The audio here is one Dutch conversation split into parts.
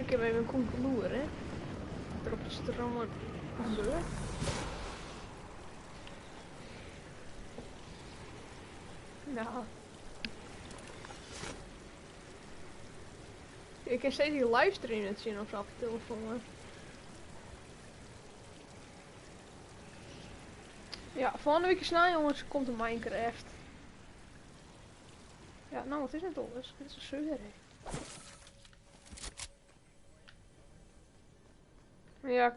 Ik heb even een konkeloer, hè. Er op het strand gebeurt. Nou. Ik kan steeds die livestream net zien of zo op de telefoon. Ja, volgende week is na jongens, komt een Minecraft. Ja, nou wat is het al? Dit is een server, hè. Ja.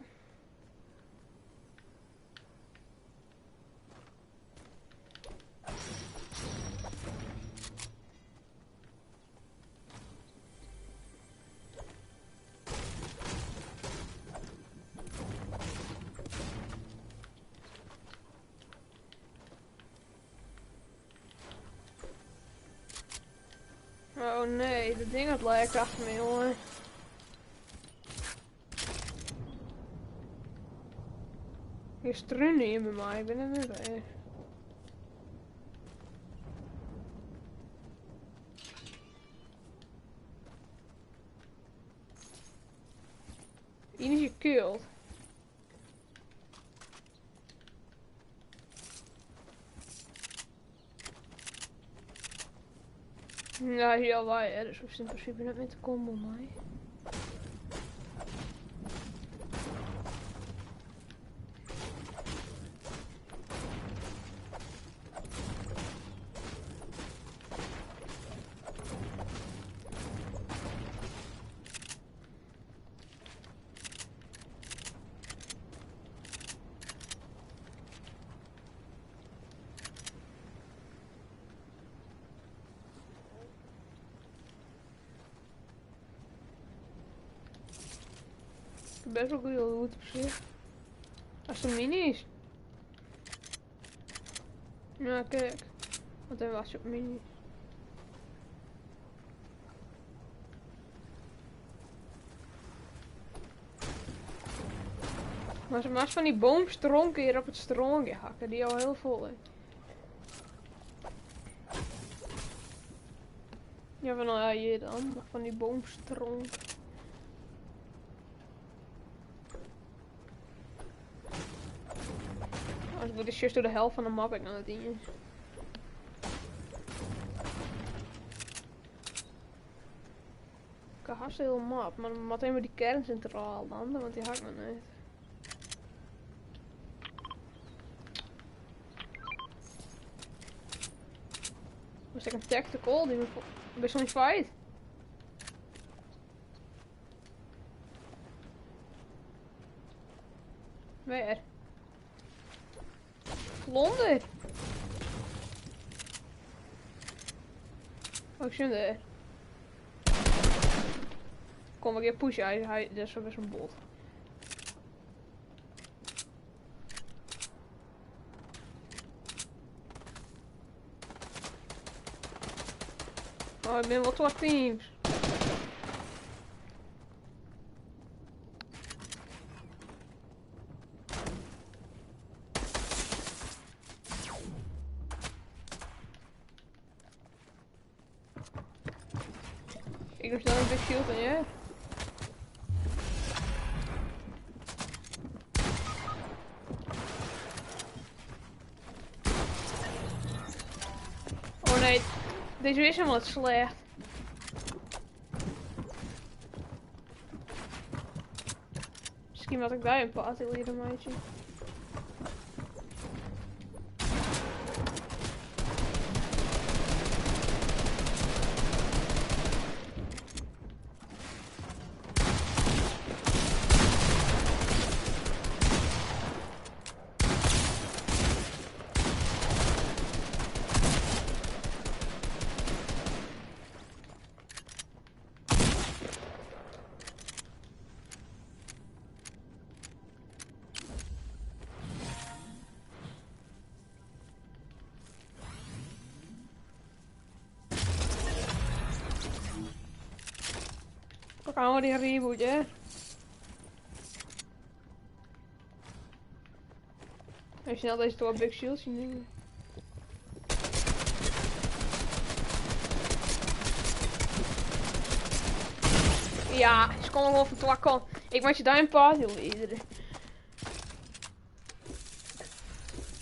Oh nee, dat ding dat lijkt achter me, jongen. Je strunt hier bij mij, ik ben er nu bij. Hier is je killed. Ja, hier al wij, hè, dus hoeft in principe net mee te komen bij mij. Best wel goede loot op zich. Als het mini is. Ja, kijk. Want hij was op mini. Maar ze was van die boomstronken hier op het stronkje hakken, die al heel vol is. Ja, van nou ja, hier dan. Maar van die boomstronk. Als ik dus juist door de helft van de map ik naar het ding is. Ik heb haast heel map, maar dan moet even die kerncentraal landen, want die hakt nog niet. Was ik een tactical die me best wel niet fight. Weer. Londen. Oh, ik zie hem er. Kom, ik ga pushen. Dat is wel best een bot. Oh, ik ben wel 12 teams. Ik heb dan een big shield en jij? Oh nee, deze is helemaal slecht. Misschien had ik daar een paar hier meidje. Dan gaan we die reboot, hè? Als je snel deze door big shield zien nu. Ja, ze komen gewoon van twee kanten. Ik maak je daar een party leader.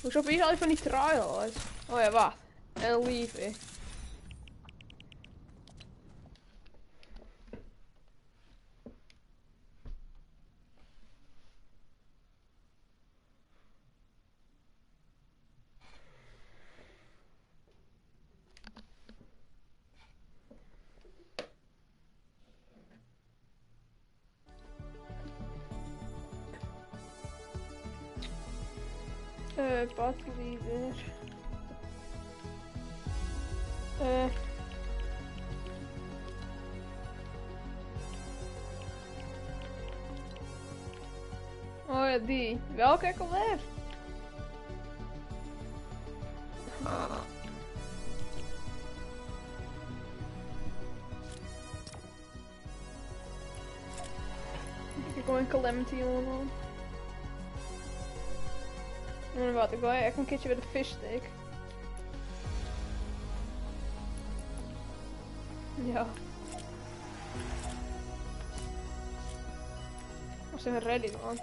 Hoezo heb je al van die trials? Oh ja, wacht. En leave. Party leader. Oh ja, die. Welke heb ik alweer? Ik heb gewoon een Calamity on. En wat, ik wil echt een keertje bij de fishstick. Ja. We zijn ready, man.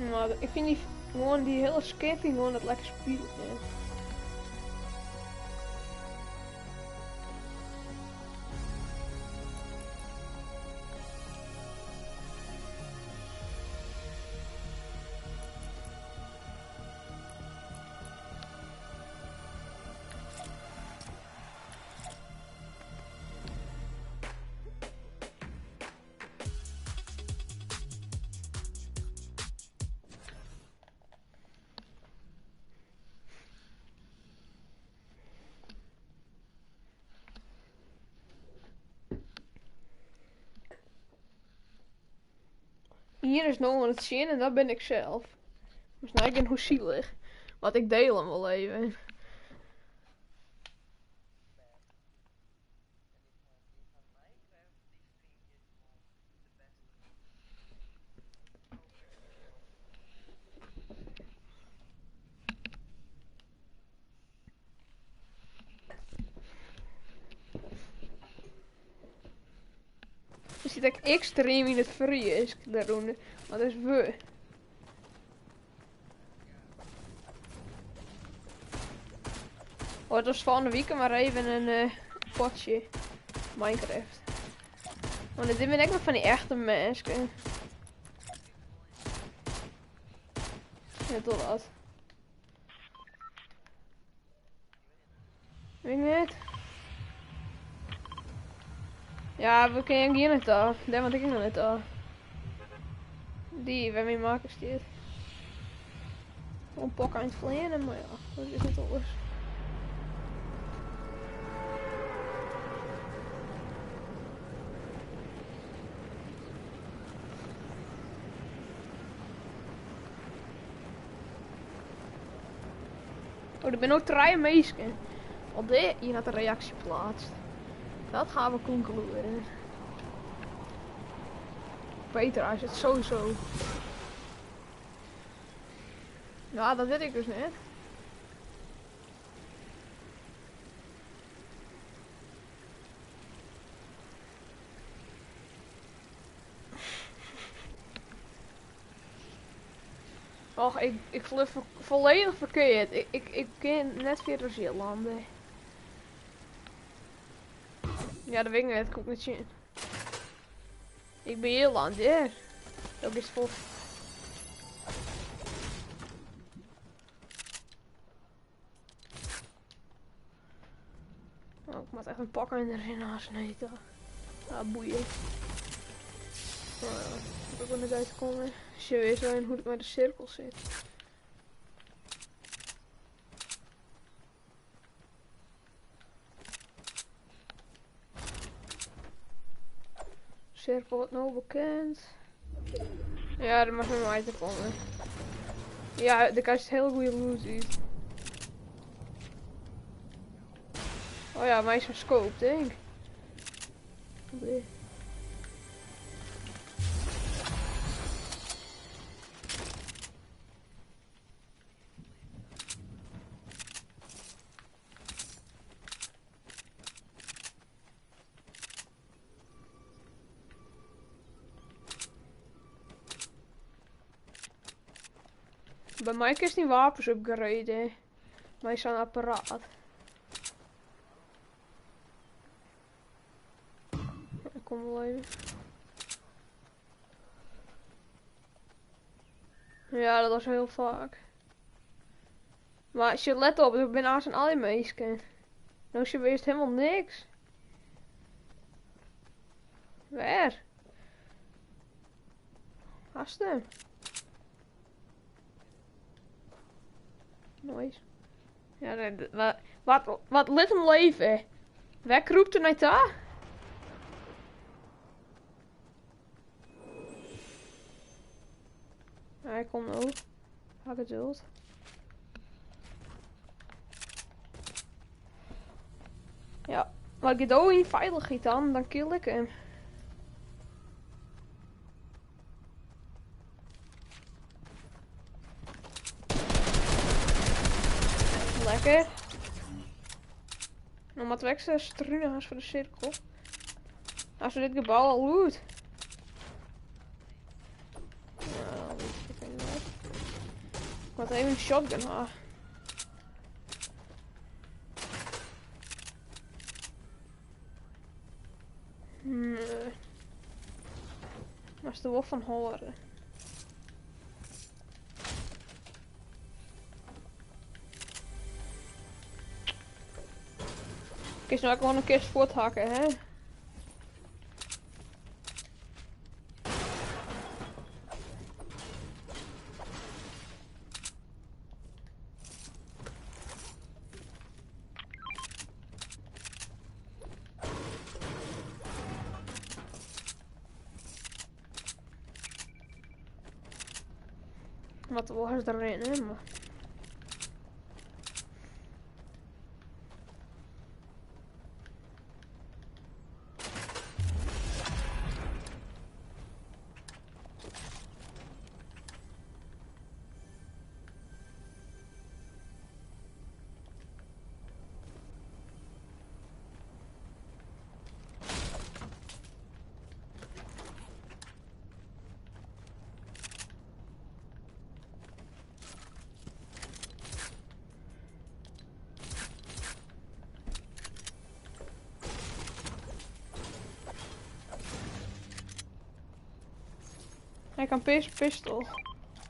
Maar ik vind die gewoon die hele skipping gewoon dat lekker speelt. Ja. Hier is nog het zien en dat ben ik zelf. Dus nou ik ben hoe zielig. Want ik deel hem wel even. Je ziet dat ik extreem in het vries daaronder. Maar dat is we. Oh, het was van de week maar even een potje Minecraft. Want dit ben ik nog van die echte mensen. Ja, tot wat. Weet ik niet. Ja, we kunnen hier niet af. Dat want ik nog niet af. Die, waarmee maken is dit? Gewoon pakken aan het verlenen, maar ja, dat is niet alles. Oh, er zijn ook 3 meisjes. Want hier had een reactie plaatst. Dat gaan we concluderen. Peter, hij zit sowieso. Ja, dat weet ik dus niet. Och, ik vlug volledig verkeerd. Ik ken net via de Zeelanden. Ja, dat weet ik niet. Ik ook niet zien. Ik ben Ierland, ja. Dat is vol. Oh, ik moet echt een pakker in erin aansnijden. Ja, boeien. Oh, ja. Ik heb ook nog uitkomen. Als je weet wel hoe het met de cirkel zit. Cirkel wordt nou bekend. Ja, dat mag nog uit te komen. Ja, de kast heel goede loot ziet. Oh ja, mij is een scope, denk ik. Bij mij kun je die wapens upgraden. Maar is een apparaat. Ik kom wel even. Ja, dat was heel vaak. Maar als je let op, ik ben aan zijn alle meesken. Nou, je wist helemaal niks. Waar? Hast hem? Nooit. Ja, nee, wat let hem leven? Waar roept er naar daar? Hij komt ook. Ga geduld. Ja, maar ik het ook in veiligheid dan kill ik hem. Lekker. Nou, maar het extra struinen voor de cirkel. Als we dit gebouw al loot. Nou, ik weet niet wat. Ik had even een shotgun ha. Nee. Dat is de wolf van horen. Kun je nou gewoon een keer voort hakken, hè? Wat was erin, hè? Maar... Hij kan pistol.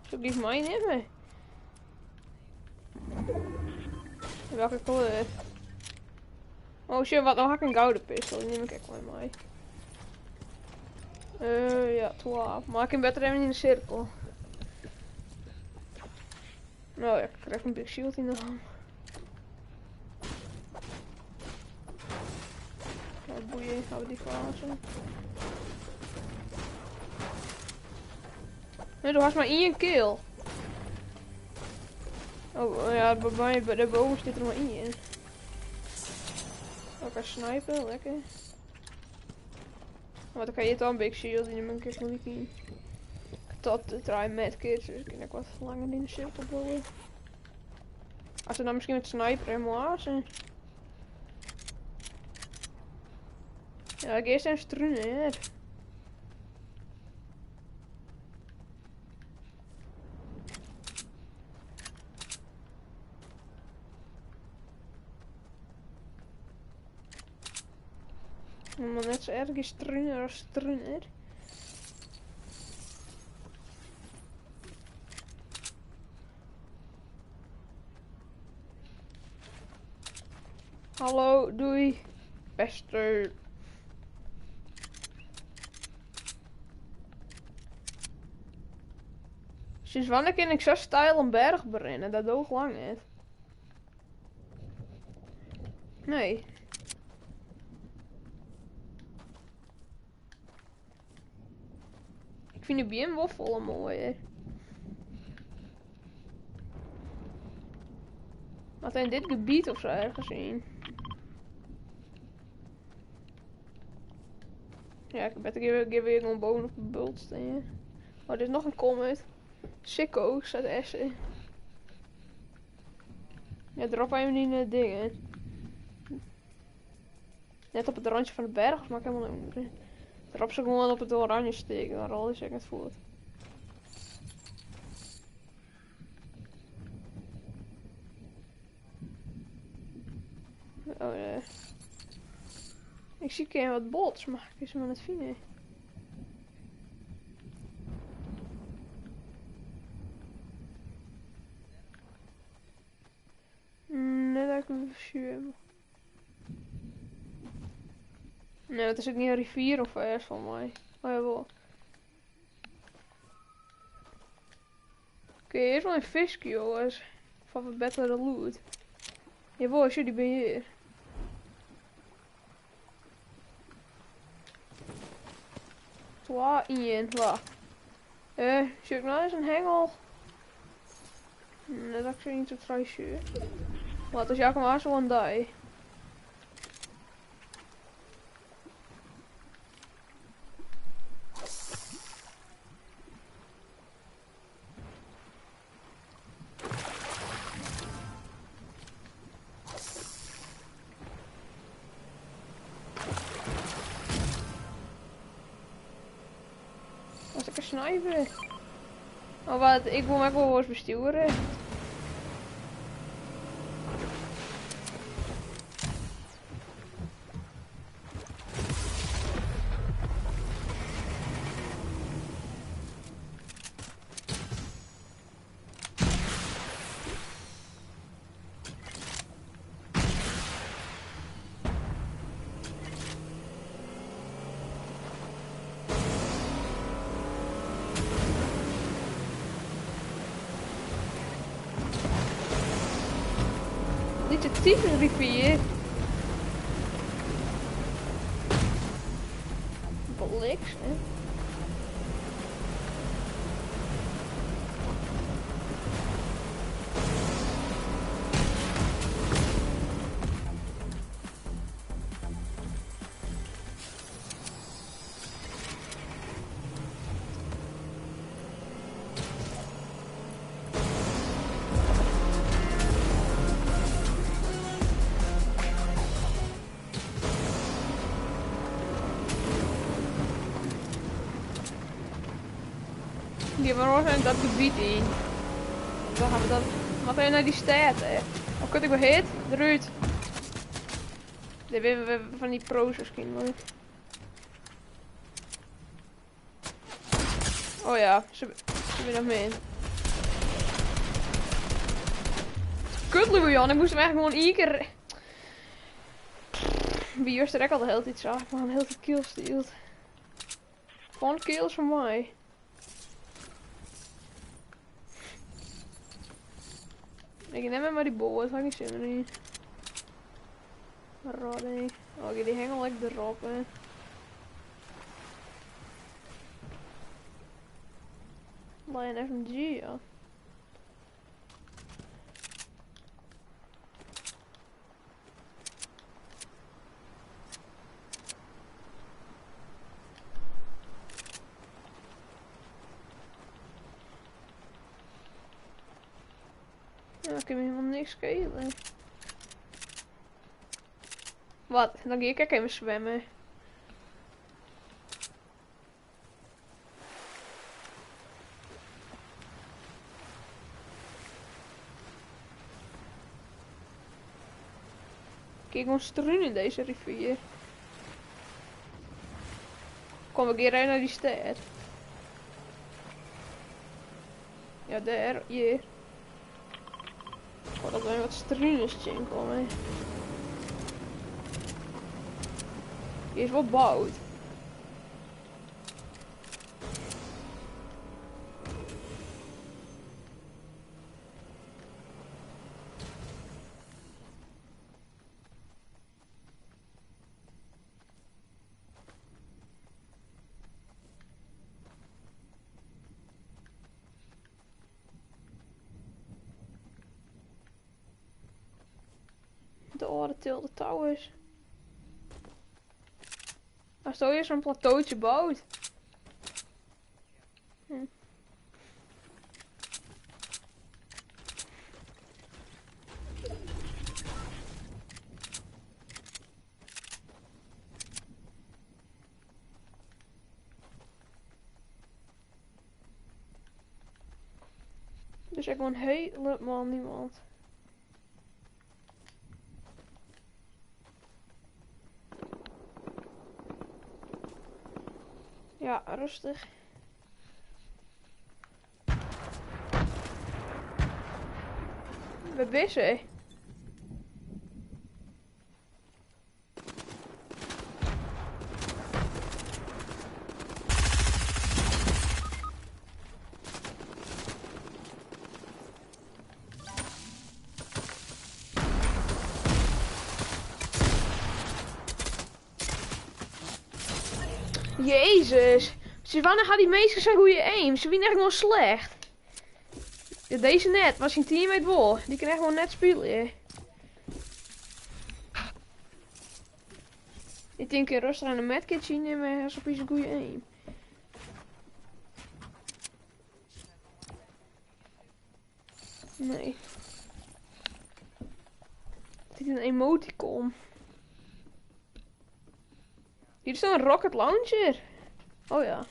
Zo die mij niet mee. Welke kleur? Oh shit, wat nou had ik een gouden pistool. Die neem ik echt wel mee. Ja, 12. Maar ik kan beter even in de cirkel. Nou ja, ik krijg een big shield in de hand. Ja, boeien, gaan we die glazen. Nee, du hast maar één kill. Oh ja, bij mij daarboven zit er maar één. Oké, snipen, lekker. Maar dan kan je toch een big shield in een keer moet ik tot de try met kids, dus kan ik wat langer in de cirkel bouwen. Als we dan misschien met sniper helemaal zijn. Ja, ik eerst een struinen. Maar net zo erg is struiner als struiner. Hallo, doei. Beste. Sinds wanneer kan ik zo stijl een berg berennen? Dat doe ik lang niet. Nee. Ik vind de BM wel vol mooi. Wat in dit gebied of zo ergens in? Ja, ik bet ik weer gewoon bovenop de bult staan. Oh, er is nog een comment. Sicko, staat Essen. Ja, drop even die dingen. Net op het randje van de berg, of maak helemaal niet. Drop ze gewoon op het oranje steken, daar al is ik het voort. Oh nee. Ik zie geen wat bots, maar ik is hem aan het vinden. Net dat ik hem verschuur. Nee, het is ook niet een rivier of ergens van mij. Oh ja, wel. Oké, eerst wel een visje, jongens. Van wat betere loot. Jawel, als jullie ben hier. Zwaar in, wacht. Zie ik nou eens een hengel? Nee, dat is niet zo trouwens. Wat als jij maar zo een die? Als ik een sniper. Oh wat, ik wil me ook wel eens besturen. Niet de tyfus rivier. Bliks, hè? Die hebben we waarschijnlijk dat gebied in. Dan gaan we dan. Wat ben je naar die stad, hè? Oh, kut, ik ben hit. Eruit. We hebben van die pro's misschien nog. Oh ja, ze hebben nog mee in. Kut, Louis-Jan, ik moest hem eigenlijk gewoon één keer. Bij Just de Rek al de hele tijd zag, maar een hele tijd kills steelt. Gewoon kills van mij. Ik neem maar die bol, dat ga ik niet zin in. Radding. Oké, die hengel lekker erop, hè. Lion FMG, ja. Ja, ik heb helemaal niks schelen. Wat? Dan ga ik even zwemmen. Kijk, gewoon struin in deze rivier. Kom ik hier naar die stad. Ja, daar, hier. Oh, dat zijn wat struiners komen. Hier is wel bouwd. De orde Tilde Towers. Als je zo'n plateautje bouwt. Dus ik gewoon helemaal niemand. Ja, rustig. We bezig. Jezus. Sylvana gaat die meesten zijn goede aim. Ze winnen echt nog slecht. Ja, deze net, was zijn teammate wel. Die kan echt gewoon net spelen. Ik denk een rustig aan de medkit zien nemen en op een goede aim. Nee. Het is een emoticon. Hier is een rocket launcher. Oh ja.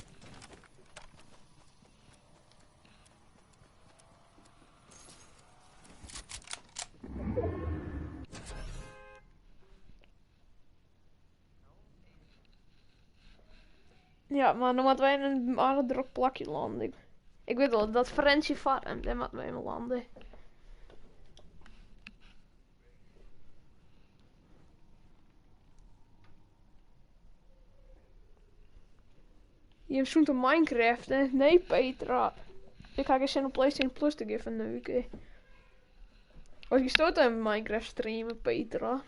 Ja, maar dan moeten wij een aardig plakje landen. Ik weet wel, dat Francie Farm, daar moeten wij landen. Je zoekt een Minecraft, hè? Nee, Petra. Ik ga geen zin op PlayStation Plus te geven neuken. Oh, je stoot aan Minecraft streamen, Petra.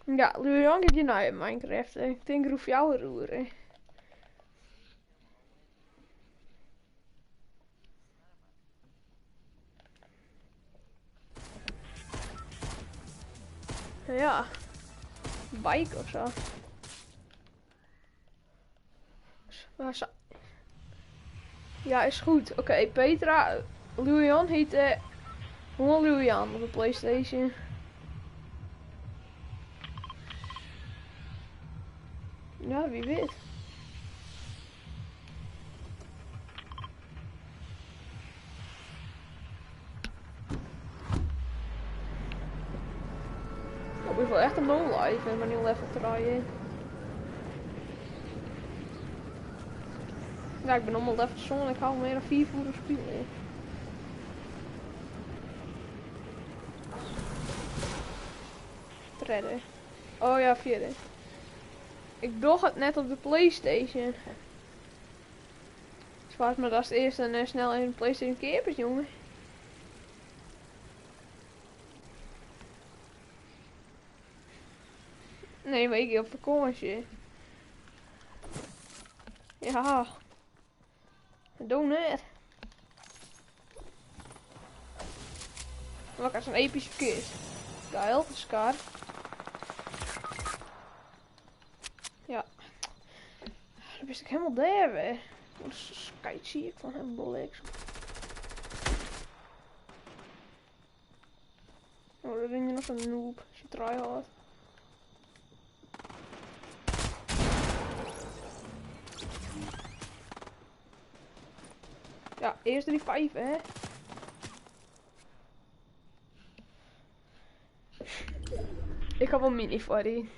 Ja, Lujan gaat je naar Minecraft, hè? Ik denk, roef jou roeren. Ja. Bike of zo. Ja, is goed. Oké, Petra. Lujan heet gewoon Lujan op de PlayStation. Ja, wie weet. Oh, ik wil echt een no-life en wanneer level draaien. Ja, ik ben allemaal level zon en ik hou meer dan 4 voeren spelen. Redden. Oh ja, 4. Ik dog het net op de PlayStation. Zwaar, maar dat is het eerste en snel in de PlayStation capers, jongen. Nee, maar ik op vakantie. Ja. Doe net. Wat is een epische kist. Geil, Scar. Ja. Dan wist ik helemaal daar weer. Wat kijk zie ik van hem blik. Oh, dan ben je nog een noob als je tryhard. Ja, eerst 3-5 hè. Ik heb wel mini voor die.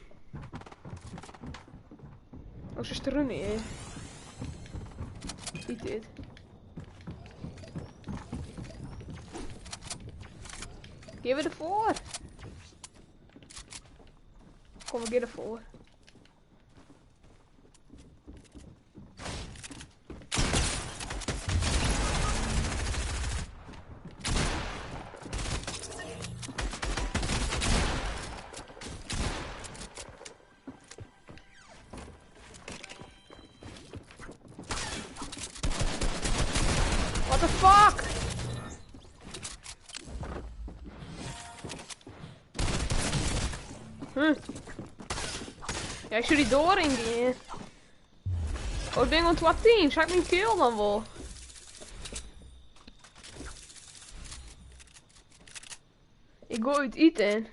Oh, ze strunnen hier. Ziet dit. Geef het ervoor. Kom, ik geef ervoor. What the fuck? Ja, ik zou die door in gaan. Oh, ik denk wel 2 teams. Zou ik niet kill dan wel? Ik gooi het eten.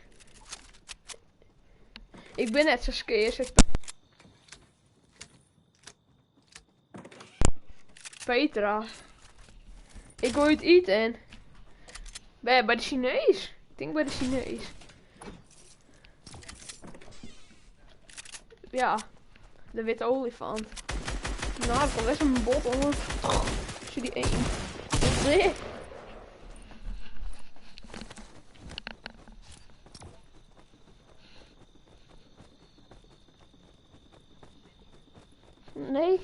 Ik ben net zo scared. Petra. Ik gooi het eten. Bij de Chinees. Ik denk bij de Chinees. ja, de witte olifant. Nou, er komt best een bot onder. Zie die 1. Nee. Nee.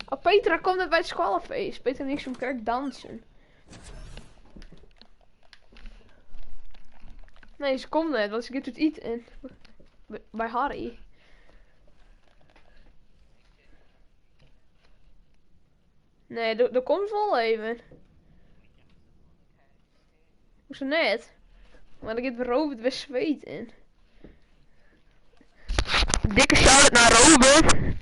Oh, Petra komt net bij het squallenfeest. Petra en ik zo'n kerk dansen. Nee, ze komt net, want ze gaat het eten. Bij Harry. Nee, dat komt wel even. Hoezo net? Maar dan gaat Robert weer zweet in. Dikke shout-out naar Robert.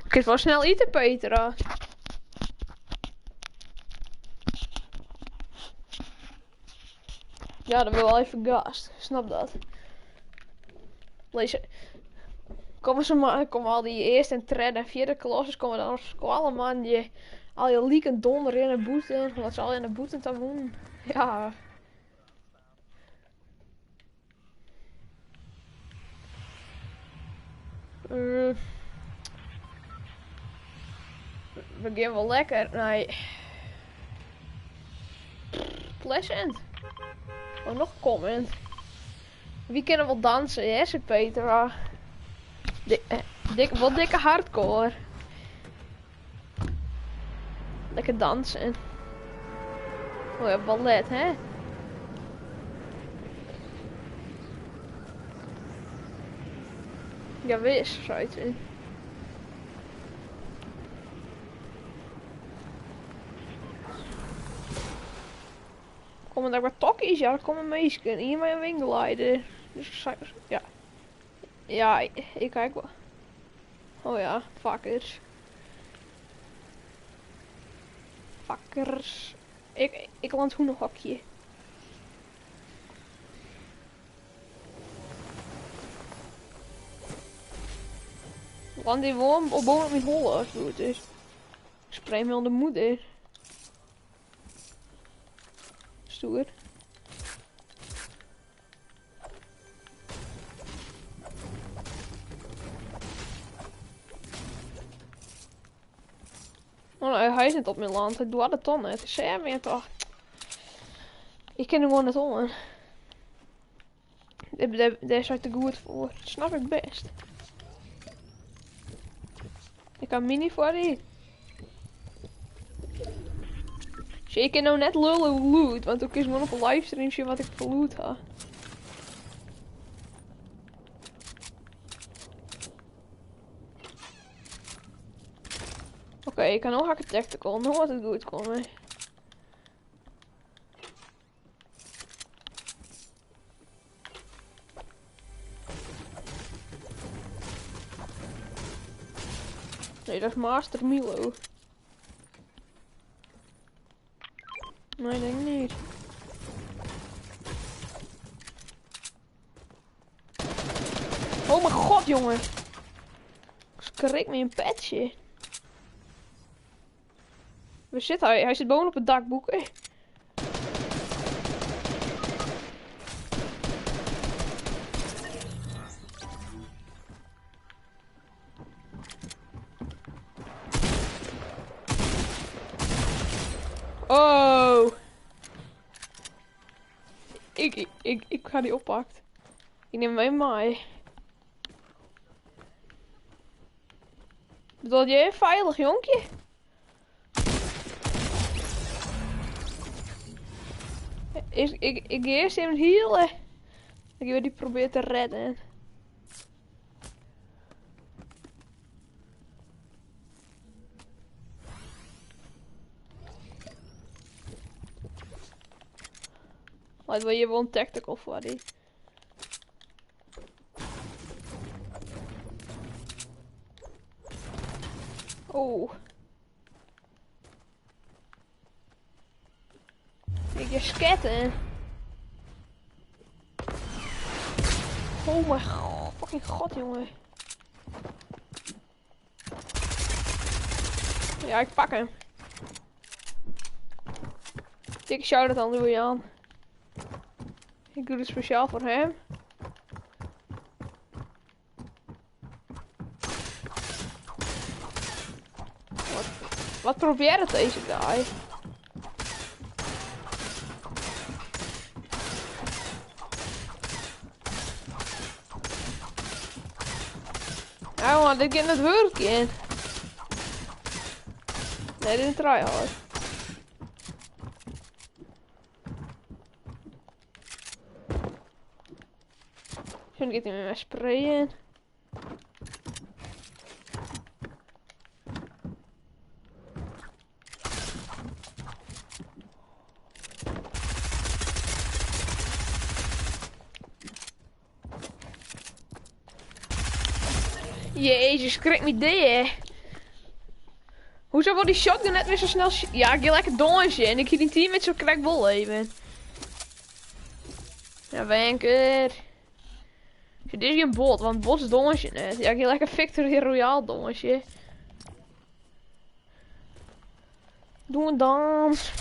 Ik kan wel snel eten, Petra. Ja, dat wil wel even gast. Snap dat. Lees. Komen al die eerste en derde en vierde klasses komen dan allemaal die al je lieken donder in de boete. Omdat ze al in de boete te doen. Ja. We gaan wel lekker. Nee. Pleasant. Oh, nog een comment. Wie kunnen wel dansen? Ja, ze Petra. Wat dikke hardcore. Lekker dansen. Oh ja, ballet, hè? Ja, wist, zou je het zien. Komen daar wat tokkies? Ja, er komen meisjes. Hier mijn winkelleider. Dus ja. Ja, ik kijk wel. Oh ja, vakkers. Vakkers. Ik land hoe nog hakje. Want die worm op boven met hollen als het is. Spray me aan de moeder. Stoer. Oh nee, hij is niet op mijn land. Hij doet het dan net. Ik zei hem weer toch. Ik ken hem gewoon net om. Daar is hij te goed voor. Dat snap ik best. Ik kan mini voor die. Ik kan nou net lullen loot, want ook is gewoon op een livestream zien wat ik voor loot had. Oké, ik kan nog hakken tactical, nog wat het goed komen. Nee, dat is Master Milo. Nee, denk ik niet. Oh mijn god, jongen. Schrik me een petje. Waar zit hij? Hij zit boven op het dakboek. Oh. Ik ga die oppakt. Ik neem hem mee. Bedoel jij veilig, jonkje? Ik eerst even healen. Ik wil die proberen te redden. Laten we hier wel een tactical voor die. Oh. Ik ga sketten. Oh mijn god, fucking god, jongen. Ja, ik pak hem. Dikke shout-out aan Louis aan. Ik doe het speciaal voor hem. Wat probeert deze guy? Ja man, dit gaat het werk in. Nee, dit is een tryhard. Misschien gaat hij met mij sprayen. Jezus, krijg me idee. Hoezo wordt die shotgun net weer zo snel? Ja, ik ga lekker donsje en ik ga die team met zo'n crackbol even. Ja, wenker. Dit is geen bot, want bot is donsje net. Ja, ik ga lekker Victory Royale donsje. Doe een dans.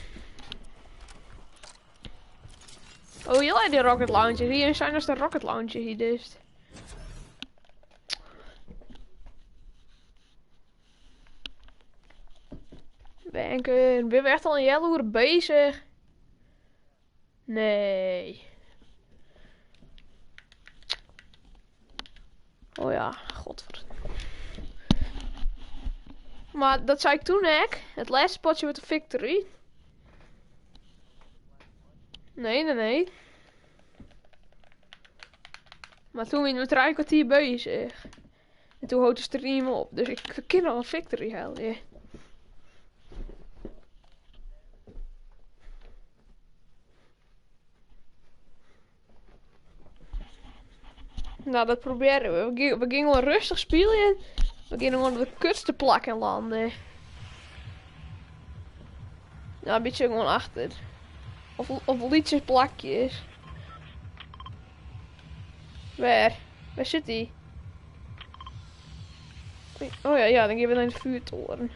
Oh, heel erg die rocket launcher. Hier zijn als de rocket launcher hier dus. Banker, ben we echt al een yellow uur bezig? Nee. Oh ja, godver. Maar dat zei ik toen, hè? Het laatste potje met de victory. Nee. Maar toen ben ik met 3 kwartier bezig. En toen houdt de stream op. Dus ik kan al een victory halen. Nou, dat proberen we. We gingen wel rustig spelen. We gingen gewoon de kutste plakken landen. Nou, een beetje gewoon achter. Of liedjes plakjes. Waar zit hij? Oh ja, dan gaan we naar de vuurtoren.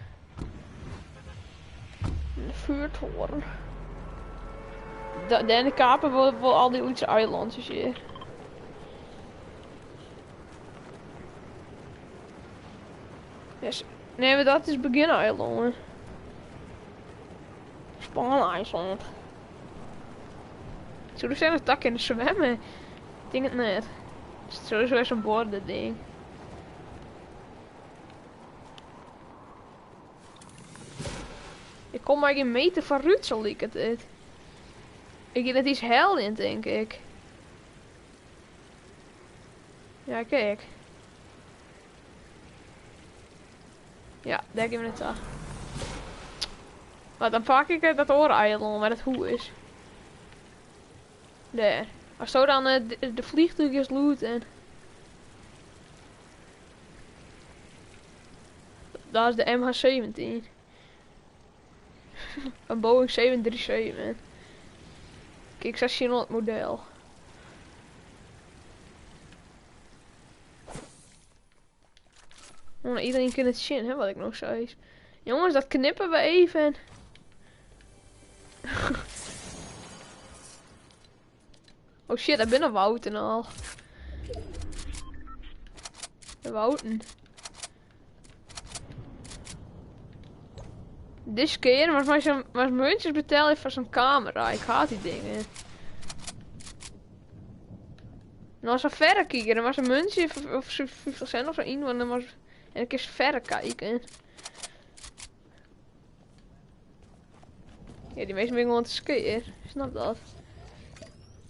De vuurtoren. De kapen voor al die Little eilandjes hier. Yes. Nee, maar dat is begin eiland. Spawn eiland. Zullen we zijn een tak in de zwemmen? Ik denk het net. Het is sowieso zo'n borden ding. Ik kom maar geen meter van Ruud, liek het dit. Ik heb net iets hel in, denk ik. Ja, kijk. Ja, daar hebben we het al. Maar dan pak ik dat oor-eiland waar het hoe is. Daar. Als zo dan de vliegtuigjes looten. Dat is de MH17. Een Boeing 737. Kijk, 1600 model. Oh, iedereen kan het zien, hè, wat ik nog zei. Jongens, dat knippen we even. Oh shit, daar binnen Wouten al. De Wouten. Dit keer, maar muntjes betalen even voor zo'n camera. Ik haat die dingen. Nou, als we verder kijken, dan was een muntje of 50 cent of zo in, want dan was en een keer verder kijken. Ja, die meesten ben gewoon te skiën. Snap dat.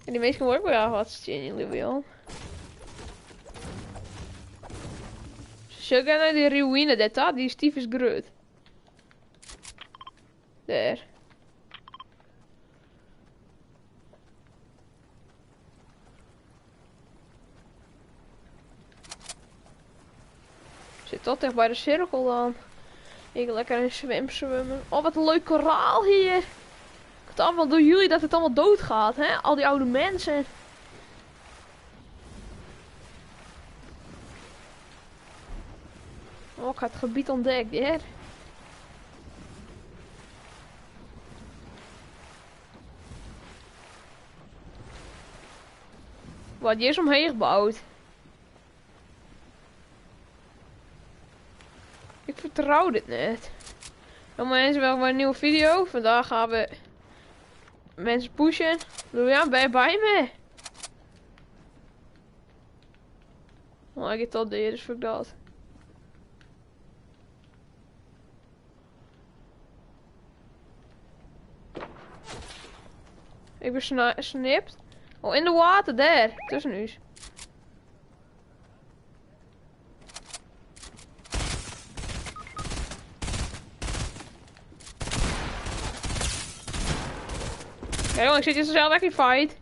En die meesten worden ook wel wat zien in Louisville. Zo gaan naar die ruïne, die is tyfus groot. Daar. Zit tot echt bij de cirkel dan. Ik lekker in zwemmen. Oh, wat een leuk koraal hier. Het allemaal door jullie dat het allemaal doodgaat, hè? Al die oude mensen. Oh, ik had het gebied ontdekt, hè? Wat, die is omheen gebouwd. Ik vertrouw dit net. Nou mensen, wel weer een nieuwe video. Vandaag gaan we mensen pushen. Lilian, ben je bij me? Oh, ik heb het al deed, dus fuck dat. Ik ben snipt. Oh, in de water, daar. Tussen u. Ja, jongen, ik zit hier zelf echt in fight.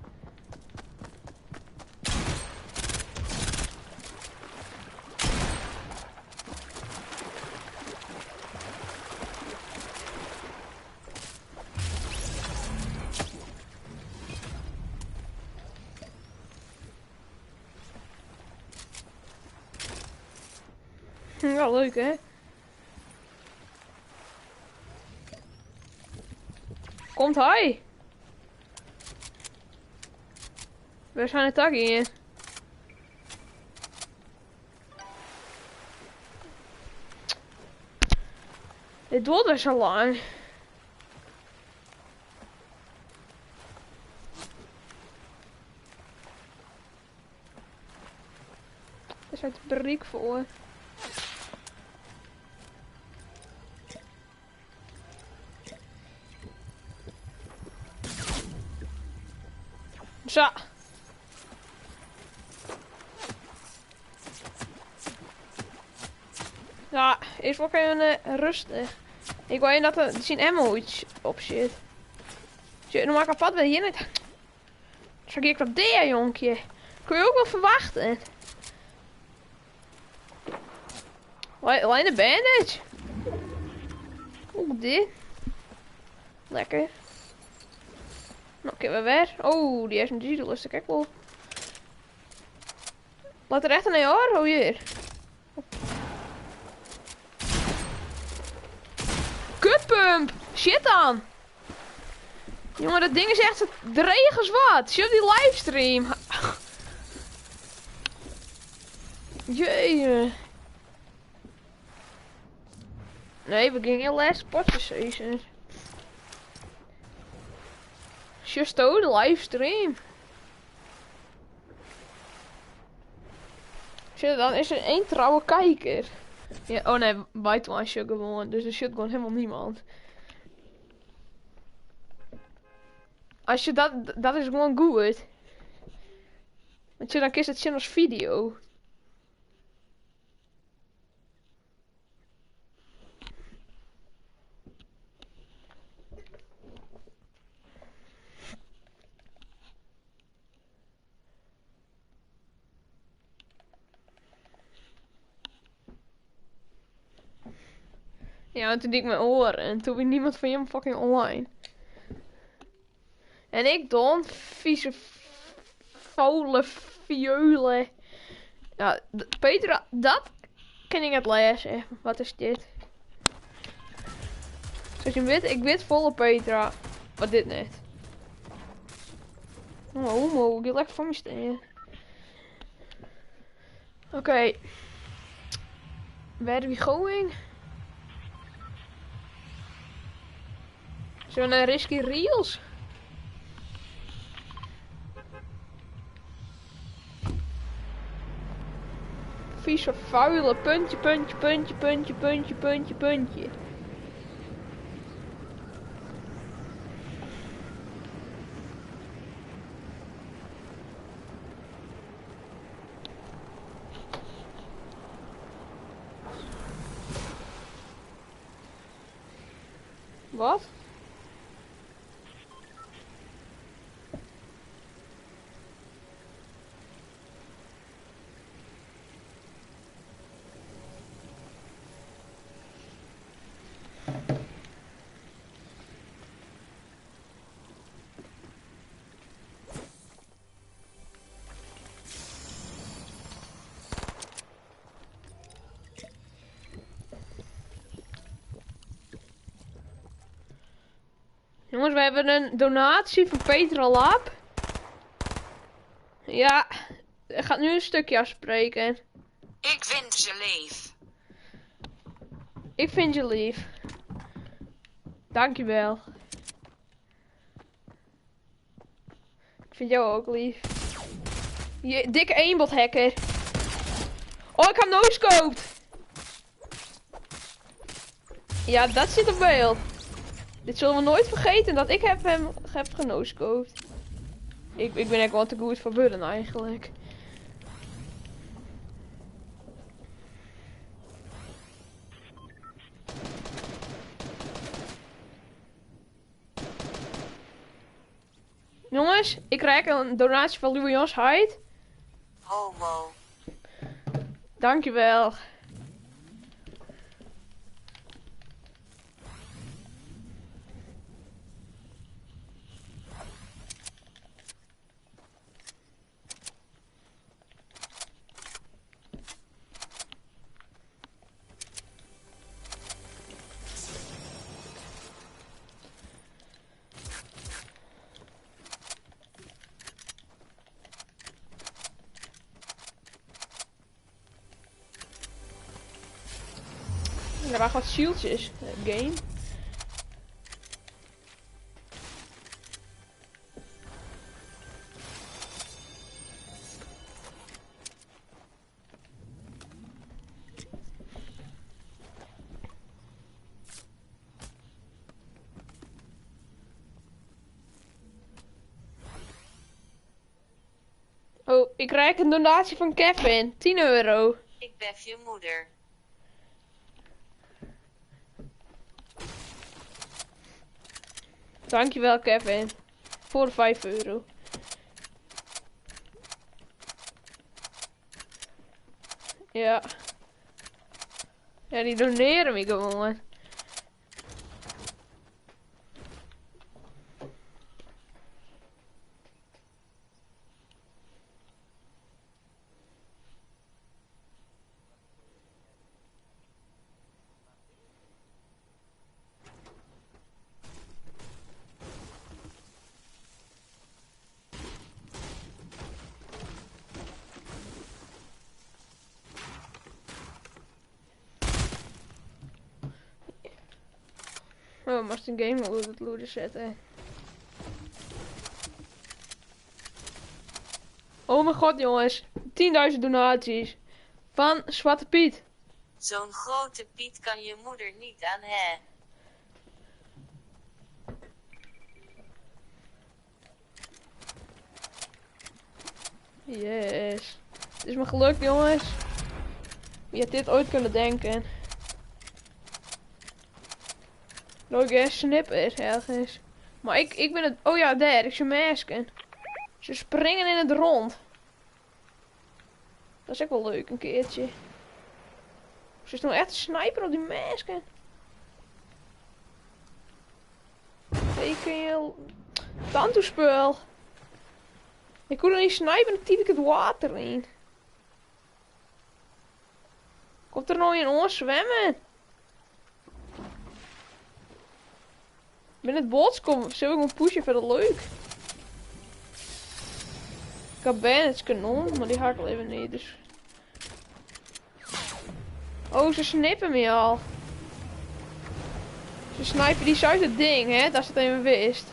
Ja, leuk hè? Komt hij? Waar zijn de takken in? Dit duurt best wel lang. Er zit briek voor. Zo. Ja, eerst wel even rustig. Ik wil dat er zien ammo iets op zit. Shit, normaal kapot ben je hier niet. Zal ik op dit jonkje? Kun je ook wel verwachten. Alleen de bandage. Oeh, dit. Lekker. Nou, oké, we weer. Oh, die SMG, dat lust ik echt wel. Laat er echt een hoor. Oh, hier. Kutpump! Shit dan! Jongen, dat ding is echt dreig wat. Zie je op die livestream? Jee. Nee, we gingen last potje Just de livestream. Shit, dan is er één trouwe kijker. Ja, oh nee, White shit gewoon. Dus er zit gewoon helemaal niemand. Als je dat is gewoon goed. Want je dan kiest het zien als video. Ja, en toen deed ik mijn oren en toen was niemand van hem fucking online. En ik dan, vieze, vuile violen. Ja, Petra, dat kan ik het lezen. Wat is dit? Zoals je weet, ik weet volle Petra. Maar dit net. Oh, homo, ik wil echt voor me staan. Oké. Where are we going? Zullen we naar Risky Reels? Vieze vuile puntje, puntje, puntje, puntje, puntje, puntje, puntje. Wat? Jongens, we hebben een donatie van Petra Lab. Ja, gaat nu een stukje afspreken. Ik vind ze lief. Ik vind je lief. Dankjewel. Ik vind jou ook lief. Je dikke aimbot hacker. Oh, ik heb hem no-scoped. Ja, dat zit op beeld. Dit zullen we nooit vergeten dat ik hem heb genoscoped. Ik ben echt wel te goed voor budden eigenlijk. Jongens, ik krijg een donatie van Louis Jans Hyde. Homo. Dankjewel. Er waren wat shieldjes. Game. Oh, ik krijg een donatie van Kevin. 10 euro. Ik bef je moeder. Dankjewel Kevin. Voor de 5 euro. Ja. Ja, die doneren me gewoon. Oh, maar een game mode het loaden zetten. Oh mijn god jongens. 10.000 donaties. Van Zwarte Piet. Zo'n grote Piet kan je moeder niet aan, hè? Yes. Het is me gelukt jongens. Wie had dit ooit kunnen denken? Nooit een snipper ergens. Maar ik ben het... Oh ja, daar. Ik zie masken. Ze springen in het rond. Dat is ook wel leuk, een keertje. Ze is nou echt een sniper op die masken. Teken. Tantoespul. Ik kon er niet snipen, dan typ ik het water in. Komt er nou in ons zwemmen? Binnen het bots komen, zullen we gewoon pushen voor het leuk. Ik heb bandage kanon, maar die haak al even niet, dus... Oh, ze snippen me al. Ze snipen die uit het ding, hè, dat ze het even wist.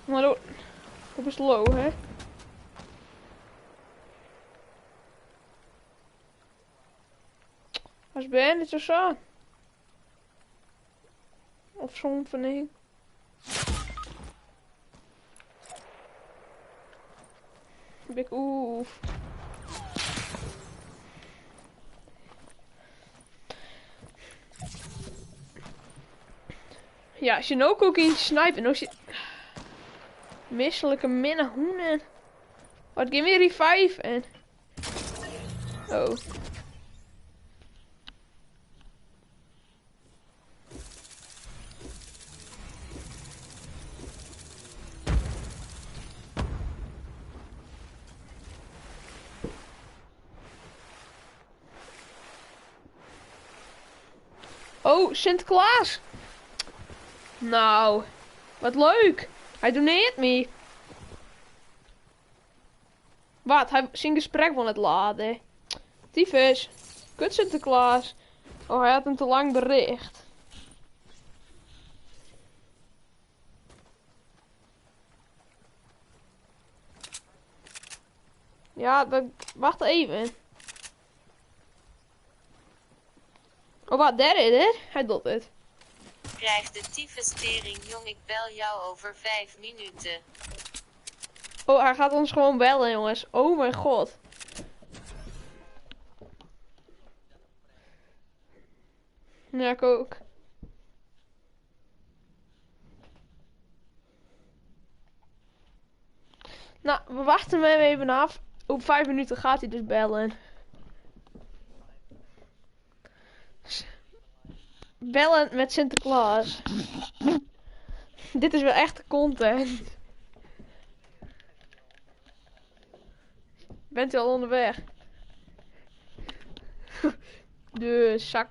Maar dat is low, hè. Als bandage of zo. Of zo'n van nee. Big oef. Ja, als je nou ook in snipen, als je... Misselijke minne hoenen. Wat, give me revive en... Oh. Oh, Sinterklaas. Nou, wat leuk. Hij doneert me. Wat? Hij zijn gesprek van het laden. Tyfus. Kut Sinterklaas. Oh, hij had een te lang bericht. Ja, wacht even. Oh, wat? Daar is het? Hij doet het. Krijg de tyfustering, jong, ik bel jou over 5 minuten. Oh, hij gaat ons gewoon bellen, jongens. Oh mijn god. Ja, ik ook. Nou, we wachten hem even af. Op 5 minuten gaat hij dus bellen. Bellen met Sinterklaas. Dit is wel echte content. Bent u al onderweg? De zak.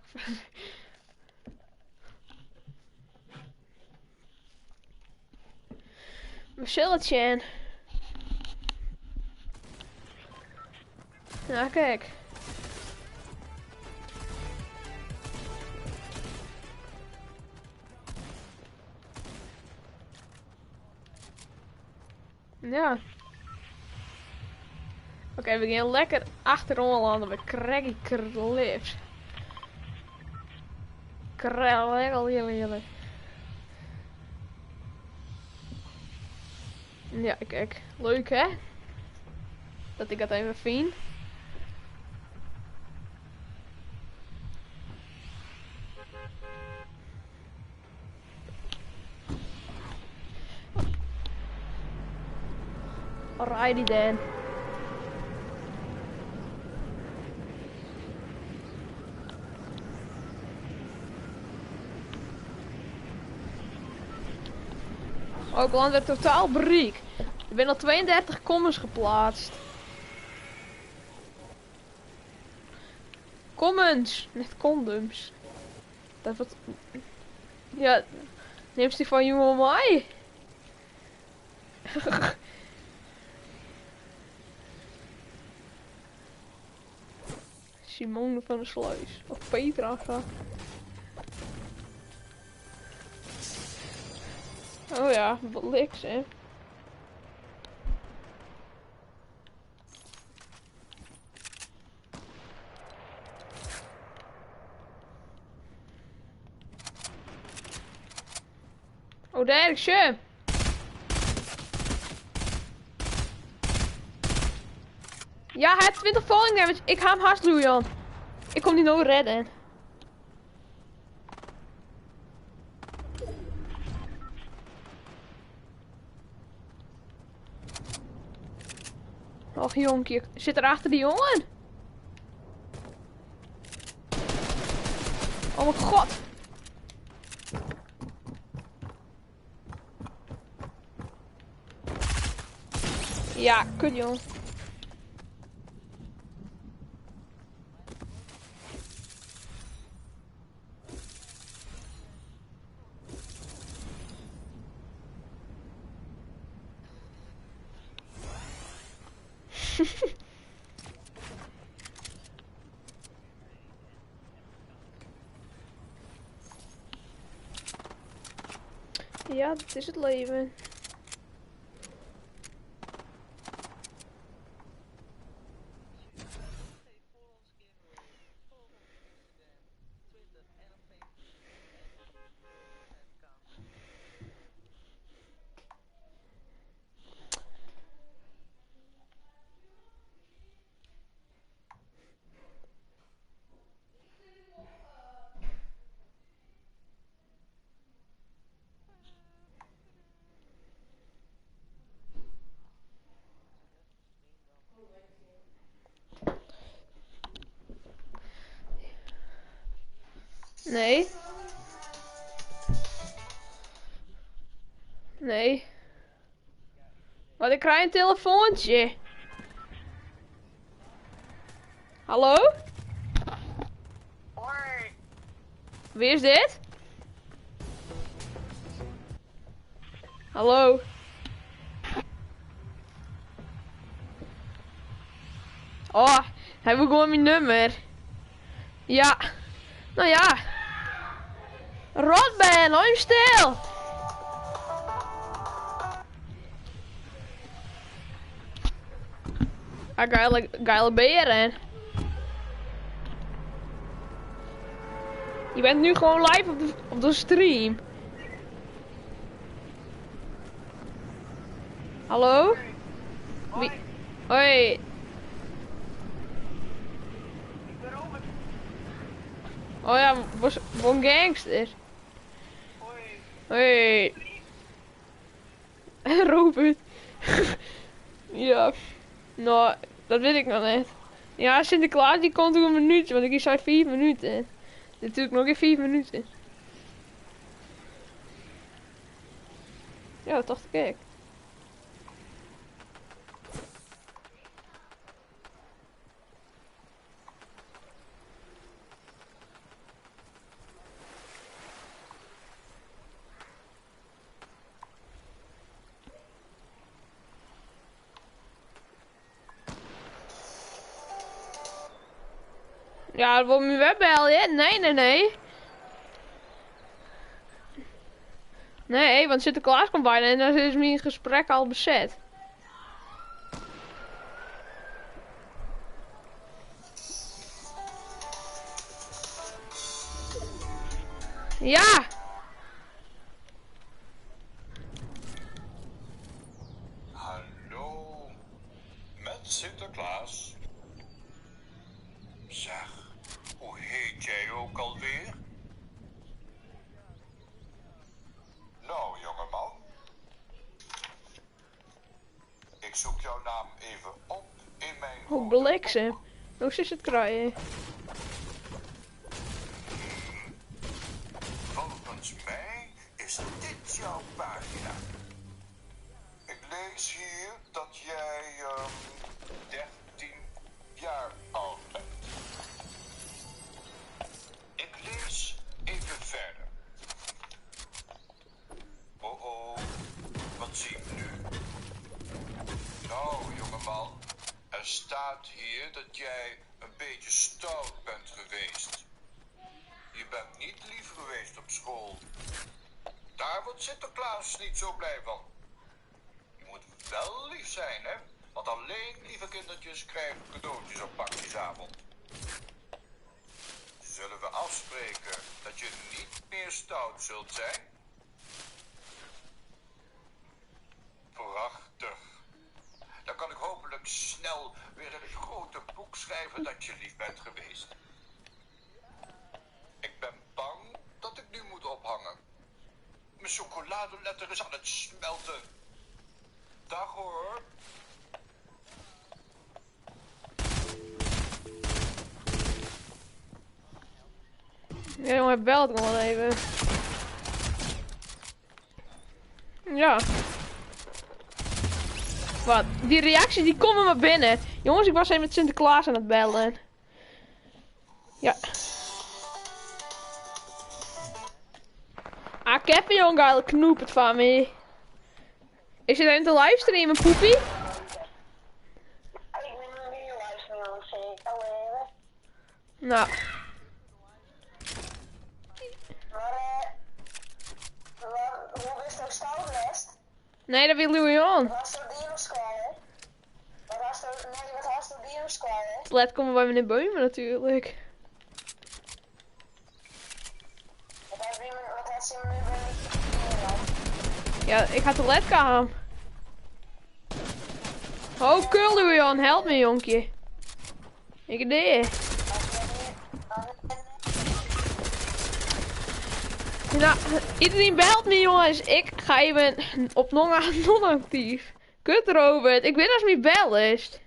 We zullen het zien. Ja, kijk. Ja. Oké, we gaan lekker achterom landen bij Craggy Cliffs. Ja, kijk. Leuk, hè? Dat ik dat even vind. Alrighty then. Ook land werd totaal briek. Er zijn al 32 comments geplaatst. Comments, niet condoms. Dat wat. Ja, neemt die van You mij? Simone van de Sluis. Of Petra gaat. Oh ja, wat liks hè. Oh, daar is je. Ja, hij heeft 20 falling damage. Ik ga hem haast doen, Jan. Ik kom die nooit redden. Och, jonkje. Zit er achter die jongen? Oh mijn god. Ja, kut jongen. Ja, dat is het leven. Nee. Nee. Wat, ik krijg een telefoontje. Hallo? Hoi. Wie is dit? Hallo? Oh, hij wil gewoon mijn nummer. Ja. Nou ja. Rotben, hou je stil. Geile beren. Je bent nu gewoon live op de stream. Hallo? Wie? Hoi. Ik ben Robert. Oh ja, voor een gangster. Hoi. Hoi. Robert. Ja. Nou, dat weet ik nog niet. Ja, Sinterklaas die komt over een minuutje, want ik zei 4 minuten. Natuurlijk nog in 4 minuten. Ja, dat dacht ik. Ja, dat wordt mijn webbel, hè? Nee. Nee, want Sinterklaas komt bijna en dan is mijn gesprek al bezet. Ja! Hallo, met Sinterklaas. Zeg, hoe heet jij ook alweer? Nou, jongeman. Ik zoek jouw naam even op in mijn... Hoe bliksem. Hoe is het krijgen? Volgens mij is dit jouw pagina. Ik lees hier dat jij 13 jaar oud bent. Ik lees even verder. Oh, wat zie ik nu? Nou, jongeman, er staat hier dat jij een beetje stout bent geweest. Je bent niet lief geweest op school. Daar wordt Sinterklaas niet zo blij van. Je moet wel lief zijn, hè? Want alleen lieve kindertjes krijgen cadeautjes op pakjesavond. Zullen we afspreken dat je niet meer stout zult zijn? Prachtig. Dan kan ik hopelijk snel weer in het grote boek schrijven dat je lief bent geweest. Ik ben bang dat ik nu moet ophangen. Mijn chocoladeletter is aan het smelten. Dag hoor. Ja, jongen, bel het nog wel even. Ja. Wat? Die reacties die komen maar binnen. Jongens, ik was even met Sinterklaas aan het bellen. Ja. Ah, ik heb een jongen geile knoep het van me. Is je even te livestreamen, poepie? Ik ben een video luisteren, zeker. Nou. Hoe is het stoutnest? Nee, dat wil Louis. Wat was er Dino Square? Wat was er Dino Square? Let komen bij meneer Beumen natuurlijk. Wat had ze nu bij Ja, ik ga de ledkamer. Oh, cool Louis, help me jonkje. Ik deed. Nou, iedereen belt me jongens. Ik ga even op non-actief. Kut Robert, ik weet als mijn bel is.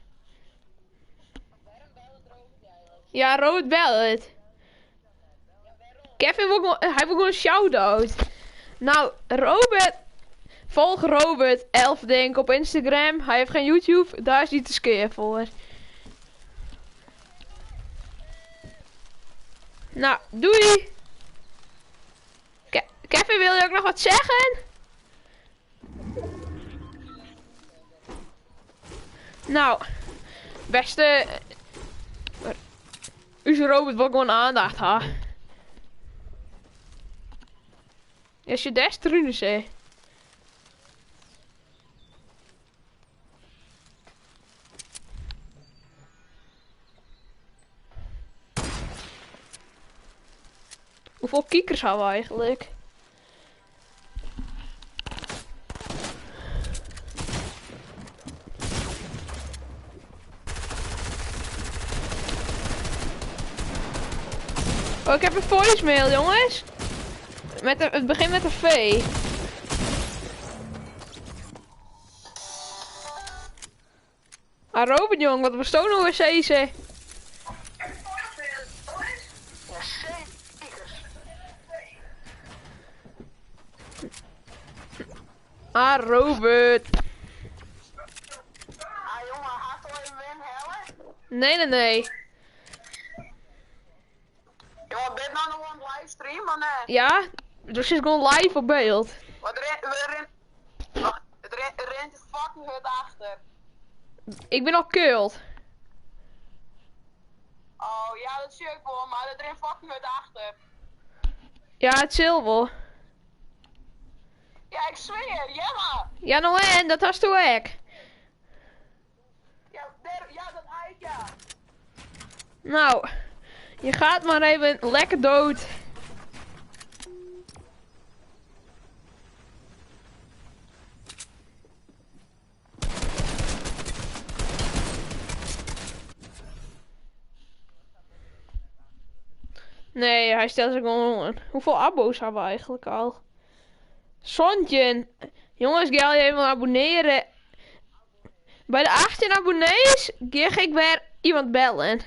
Ja, Robert belt. Kevin wil gewoon een shout-out. Nou, Robert. Volg Robert 11 denk ik op Instagram. Hij heeft geen YouTube, daar is hij te skeer voor. Nou, doei. Kevin, wil je ook nog wat zeggen? Nou, beste Is Robert wel gewoon aandacht, ha? Als je des trunen zei. Hoeveel kiekers hebben we eigenlijk? Oh, ik heb een voicemail, jongens. Het begint met een V. Ah, Robert, jong, wat was toch nog eens ze? Ah, Robert. Ah jongen, gaat er even in hellen? Nee. Jongen, ben je nou nog aan het livestream of nee? Ja, dus is gewoon live op beeld. Wat het rent is fucking hut achter. Ik ben al killed. Oh ja, dat zie ik wel, maar het rent fucking hut achter. Ja, het zilver. Ja, ik zweer, ja maar. Ja, nou en, dat was toen ik. Ja, dat uit ja. Nou, je gaat maar even lekker dood. Nee, hij stelt zich gewoon aan. Hoeveel abo's hebben we eigenlijk al? Sontje. Jongens, ga je even abonneren. Bij de 18 abonnees ga ik weer iemand bellen.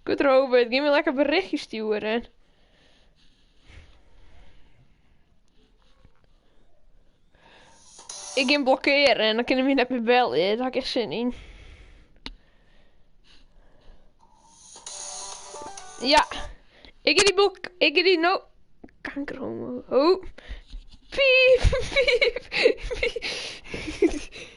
Goed Robert, geef me lekker berichtje sturen. Ik ga hem blokkeren en dan kunnen we niet meer bellen. Daar heb ik echt zin in. Ja. Ik heb die no... Kanker homo. Oh. Piep, piep, piep.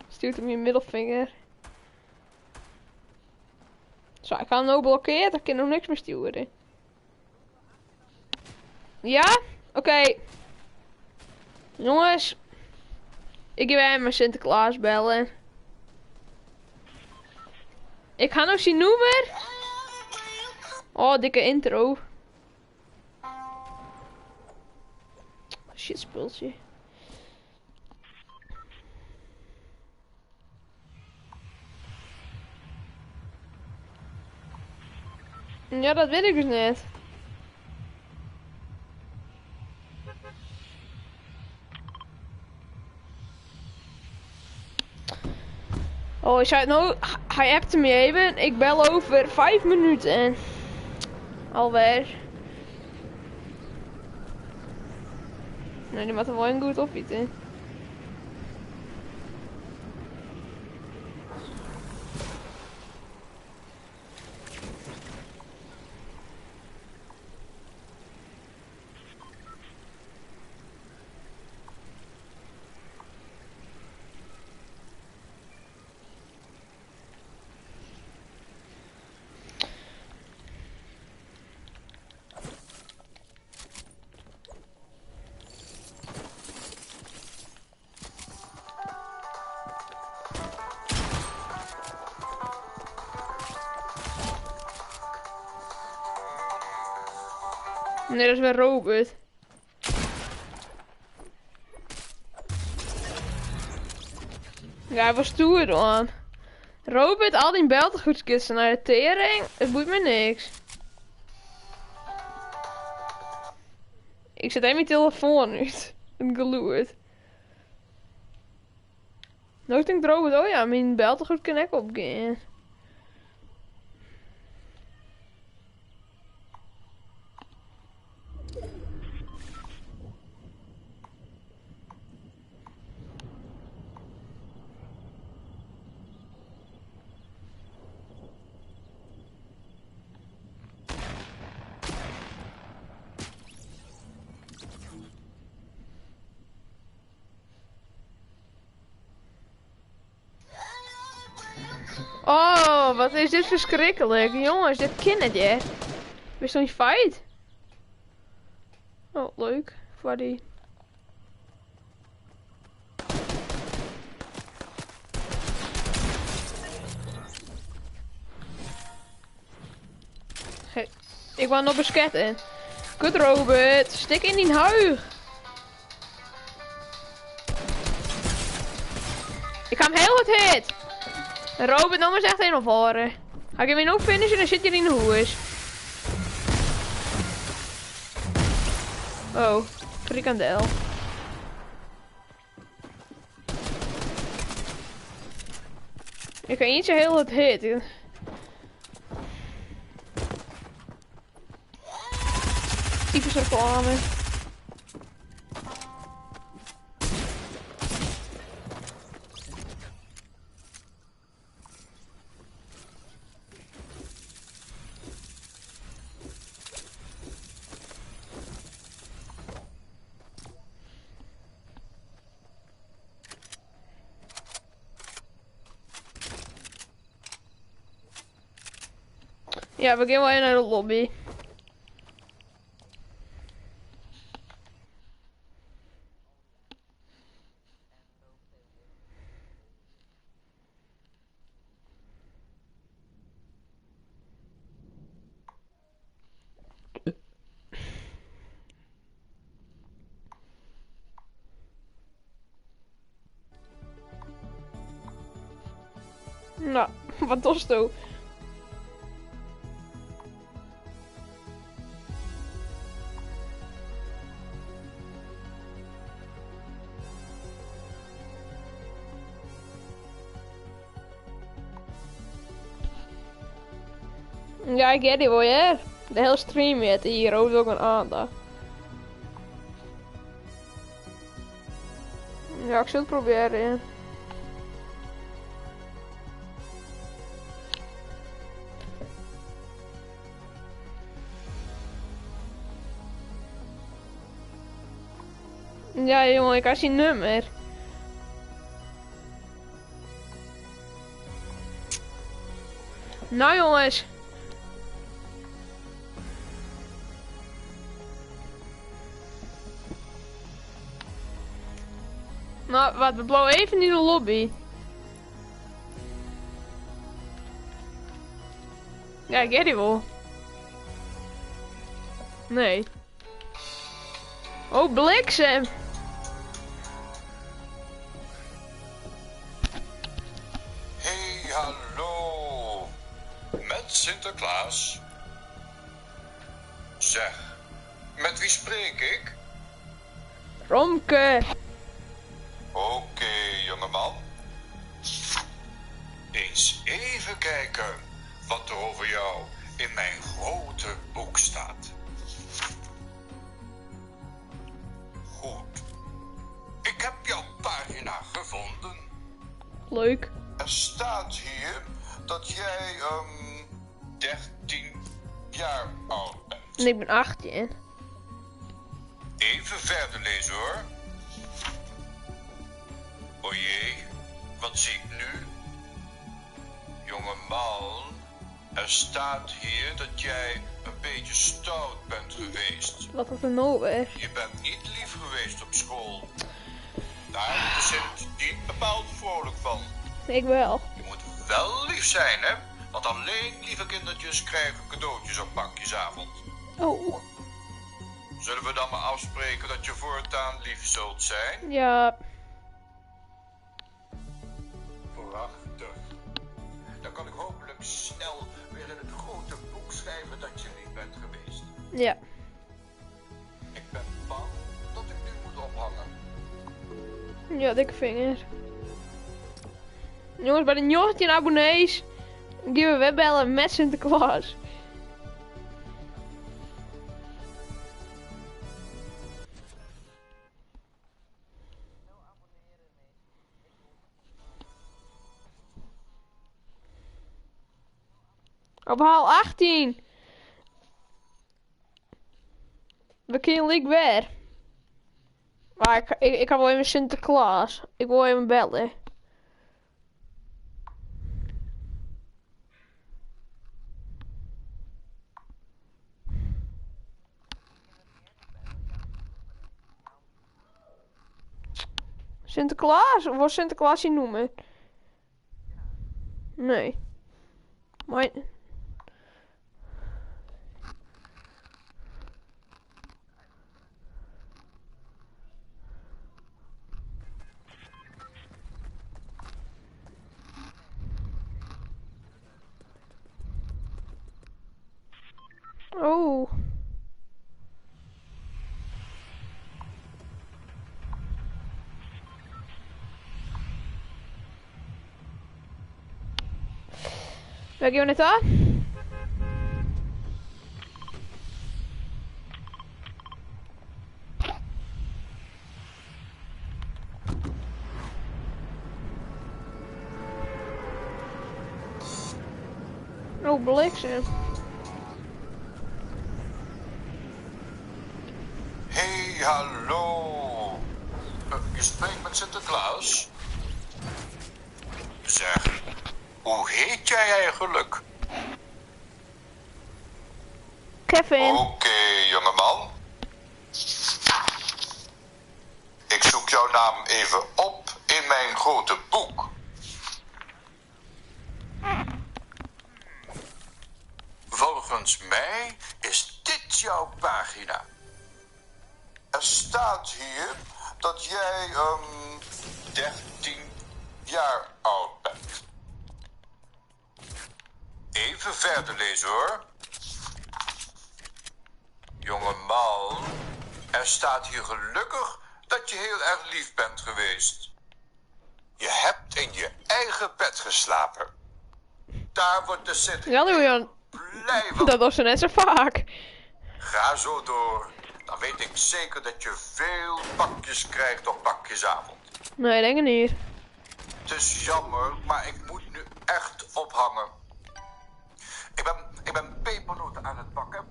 Stuurt hem je middelvinger. Zo, ik ga hem nou blokkeren, dan kan nog niks meer sturen. Ja? Oké. Jongens. Ik ga even mijn Sinterklaas bellen. Ik ga nou zijn nummer. Oh, dikke intro. Shit spultje. Ja, dat weet ik dus net. Oh, hij appte me even. Ik bel over 5 minuten. Alweer. Nee, die maakt er wel een goed opbieden. Nee, dat is weer Robert. Ja, hij was stoer dan. Robert, al die beltegoedskisten naar de tering, het boeit me niks. Ik zet even mijn telefoon uit. Een geloerd. Nou denkt Robert, oh ja, mijn beltegoed kan ik opgaan. Oh, wat is dit verschrikkelijk. Jongens, dit ken het je. Wist je niet fight? Oh, leuk. Voor die. Hey, ik wou nog besketten. Kut Robert, stik in die huig. Ik ga hem heel goed hit. En Robert, nou maar echt helemaal voor. Ga ik hem in ook finishen, dan zit hij in de hoes. Oh, frikandel. Ik ga eentje heel goed hit. Typisch reclame. Ja, we gaan wel naar de lobby. Nou, wat was het? Ja, ik get it wel, ja. De hele stream met hier, ook een aandacht. Ja, ik zal het proberen, ja. Ja, jongen, ik had zijn nummer. Nou, jongens. Nou, wat, we blowen even in de lobby. Ja, ik get it wel. Nee. Oh, bliksem. Hey, hallo. Met Sinterklaas. Zeg, met wie spreek ik? Romke. Oké, jongeman. Eens even kijken wat er over jou in mijn grote boek staat. Goed. Ik heb jouw pagina gevonden. Leuk. Er staat hier dat jij 13 jaar oud bent. En ik ben 18. Even verder lezen hoor. O jee, wat zie ik nu? Jongeman, er staat hier dat jij een beetje stout bent geweest. Wat is er nou weer? Je bent niet lief geweest op school. Daar wordt de Sint niet bepaald vrolijk van. Ik wel. Je moet wel lief zijn, hè? Want alleen lieve kindertjes krijgen cadeautjes op bankjesavond. Oh. Zullen we dan maar afspreken dat je voortaan lief zult zijn? Ja. Prachtig. Dan kan ik hopelijk snel weer in het grote boek schrijven dat je lief bent geweest. Ja. Ik ben bang dat ik nu moet ophangen. Ja, dikke vinger. Jongens, bij de 19 abonnees gaan we webbellen met Sinterklaas. Op haal 18. We kunnen leek weer. Maar ik ga wel even Sinterklaas. Ik wil even bellen. Sinterklaas? Of was Sinterklaas je noemen? Nee. Maar... Oh. Welke unit daar? Oh, bliksem. Hey, hallo. Je spreekt met Sinterklaas? Zeg, hoe heet jij eigenlijk? Kevin. Oké, jongeman. Ik zoek jouw naam even op in mijn grote boek. Volgens mij is dit jouw pagina. Er staat hier dat jij 13 jaar oud bent. Even verder lezen hoor. Jongeman, er staat hier gelukkig dat je heel erg lief bent geweest. Je hebt in je eigen bed geslapen. Daar wordt de Sint Ja, Leon. blij van. Dat was er net zo vaak. Ga zo door. Dan weet ik zeker dat je veel pakjes krijgt op pakjesavond. Nee, denk ik niet. Het is jammer, maar ik moet nu echt ophangen. Ik ben pepernoten aan het bakken.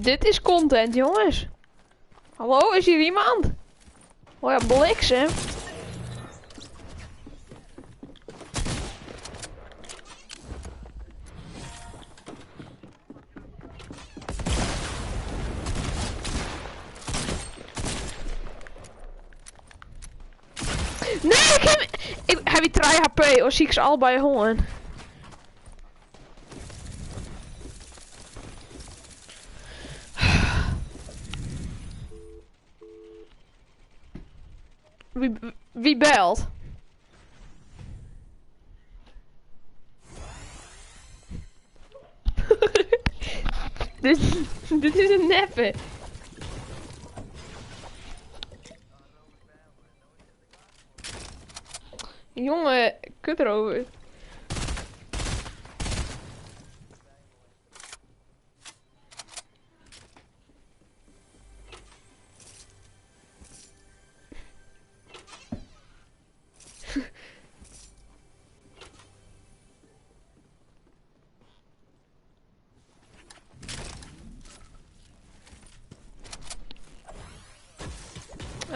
Dit is content, jongens. Hallo, is hier iemand? Oh ja, bliksem. Nee, ik heb je 3 HP, of zie ik ze al bij gewoon. Wie belt? dit is een neppe. Jongen, kut erover.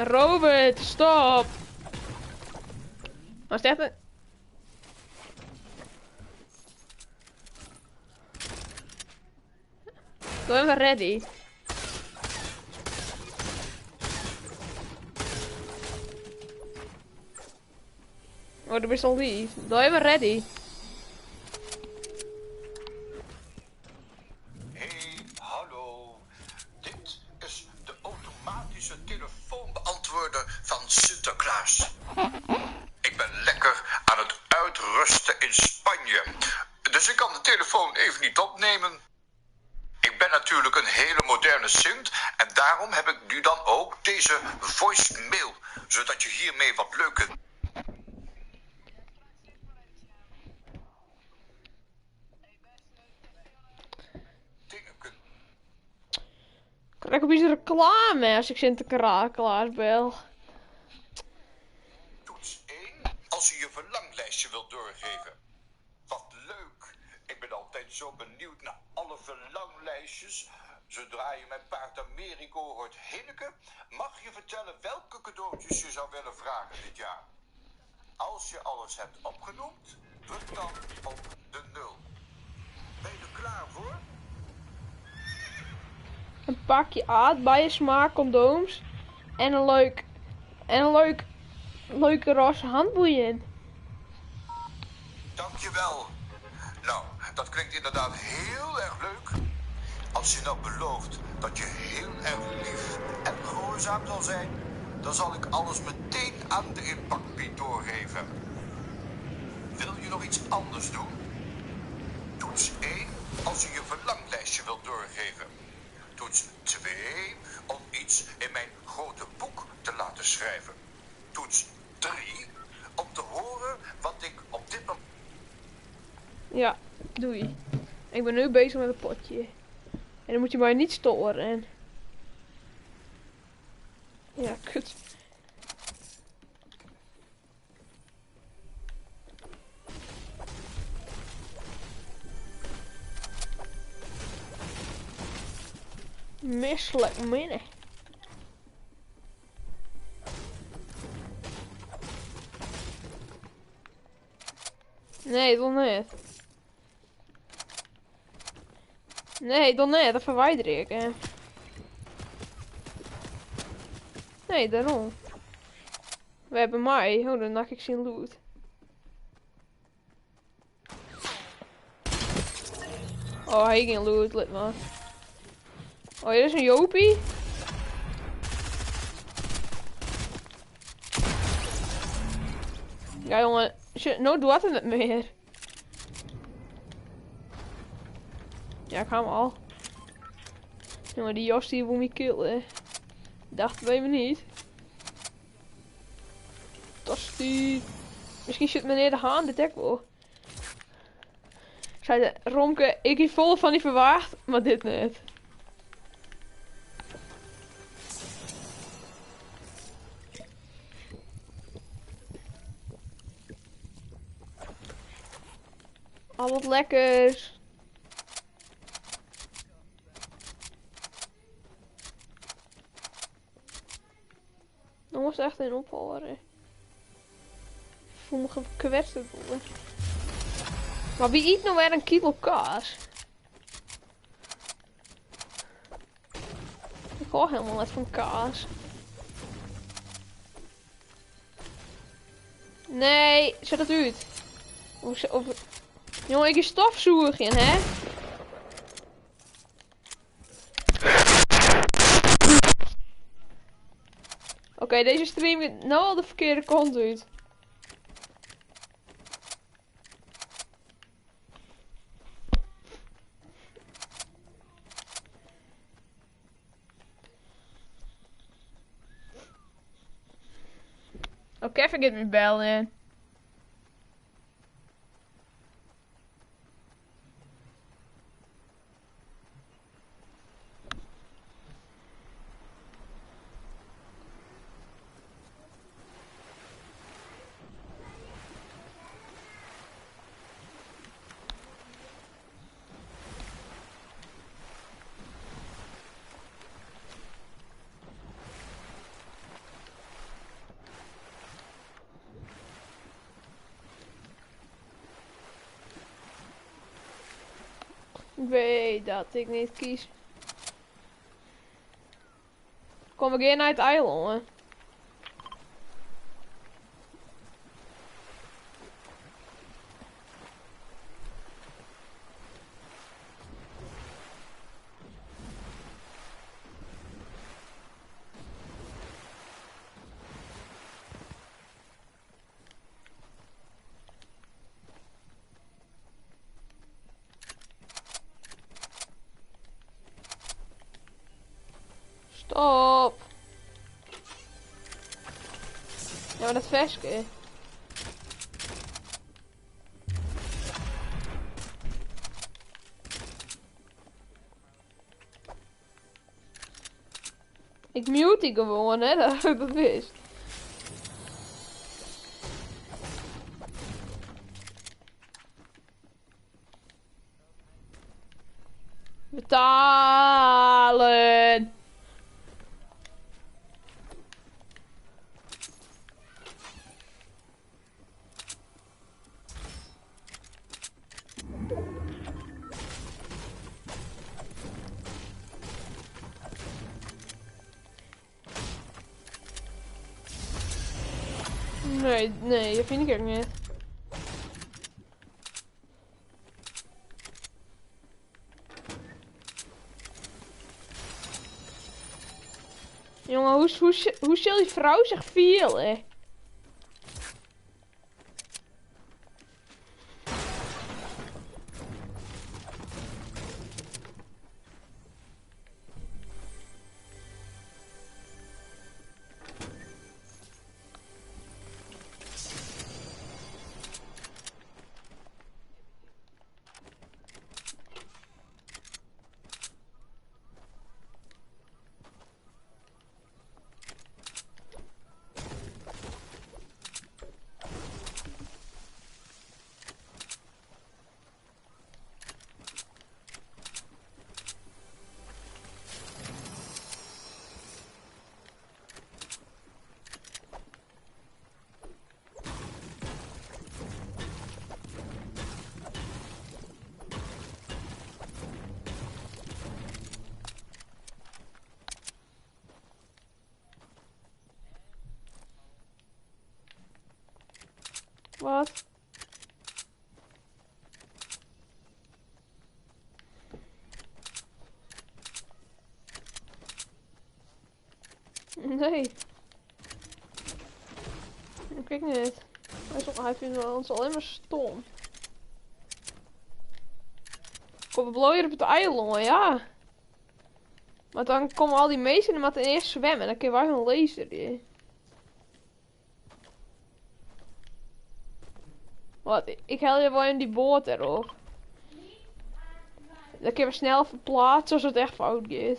Robert, stop! Was het echt een... Doe even ready. Oh, dat is al lief. Doe even ready. Hey, hallo. Dit is de automatische telefoonbeantwoorder van Sinterklaas. Ik ben lekker aan het uitrusten in Spanje. Dus ik kan de telefoon even niet opnemen. Ik ben natuurlijk een hele moderne Sint en daarom heb ik nu dan ook deze voicemail, zodat je hiermee wat leuke dingen kunt. Krijg ik opeens reclame als ik Sinterklaas bel. Toets 1 als je je verlanglijstje wilt doorgeven. Wat leuk. Ik zo benieuwd naar alle verlanglijstjes. Zodra je mijn paard Americo hoort hinniken, mag je vertellen welke cadeautjes je zou willen vragen dit jaar. Als je alles hebt opgenoemd, druk dan op de 0. Ben je er klaar voor? Een pakje aardbeien smaak condooms. En een leuke roze handboeien. Dankjewel. Nou, dat klinkt inderdaad heel erg leuk. Als je nou belooft dat je heel erg lief en gehoorzaam zal zijn, dan zal ik alles meteen aan de inpakpiet doorgeven. Wil je nog iets anders doen? Toets 1 als je je verlanglijstje wilt doorgeven. Toets 2 om iets in mijn grote boek te laten schrijven. Toets 3 om te horen wat ik op dit moment... Ja, doei. Ik ben nu bezig met een potje. En dan moet je mij niet storen. Ja, kut. Misselijk minne. Nee, dan niet. Nee, dan niet. Dat verwijder ik, hè. Nee, daarom. We hebben mij. Oh, dan nak ik zien loot. Oh, hij geen loot, let maar. Oh, hier is een Jopie. Ja, jongen. Shit, nou doet het niet meer. Ja, ik ga hem al. Jongen, die Jos die wil me killen. Dacht bij me niet. Tosti. Misschien zit meneer de Haan dit ook wel. Zei de Romke, ik heb vol van die verwacht, maar dit niet. Al wat lekkers. Dan moest echt een ophouden. Ik voel me gekwetst worden. Maar wie eet nou weer een kilo kaas? Ik hoor helemaal net van kaas. Nee, zet het uit. Jongen, ik is stofzoegen, hè? Oké, deze stream gaat nou al de verkeerde kant uit. Oké, even get me bellen. Weet dat ik niet kies. Kom ik hier naar het eiland? Stop! Ja, maar dat versje. Ik mute die gewoon, hè, dat ik dat wist. Betalen. Nee, dat vind ik ook niet. Jongen, hoe zal die vrouw zich vielen? Wat? Nee. Ik weet niet. Hij vindt ons alleen maar stom. Kom we bloeien op het eiland, ja. Maar dan komen al die meesten en moeten eerst zwemmen. Dan kun je wel een laser in. Wat? Ik hel je wel in die boot erop. Dan kun je snel verplaatsen als het echt fout gaat.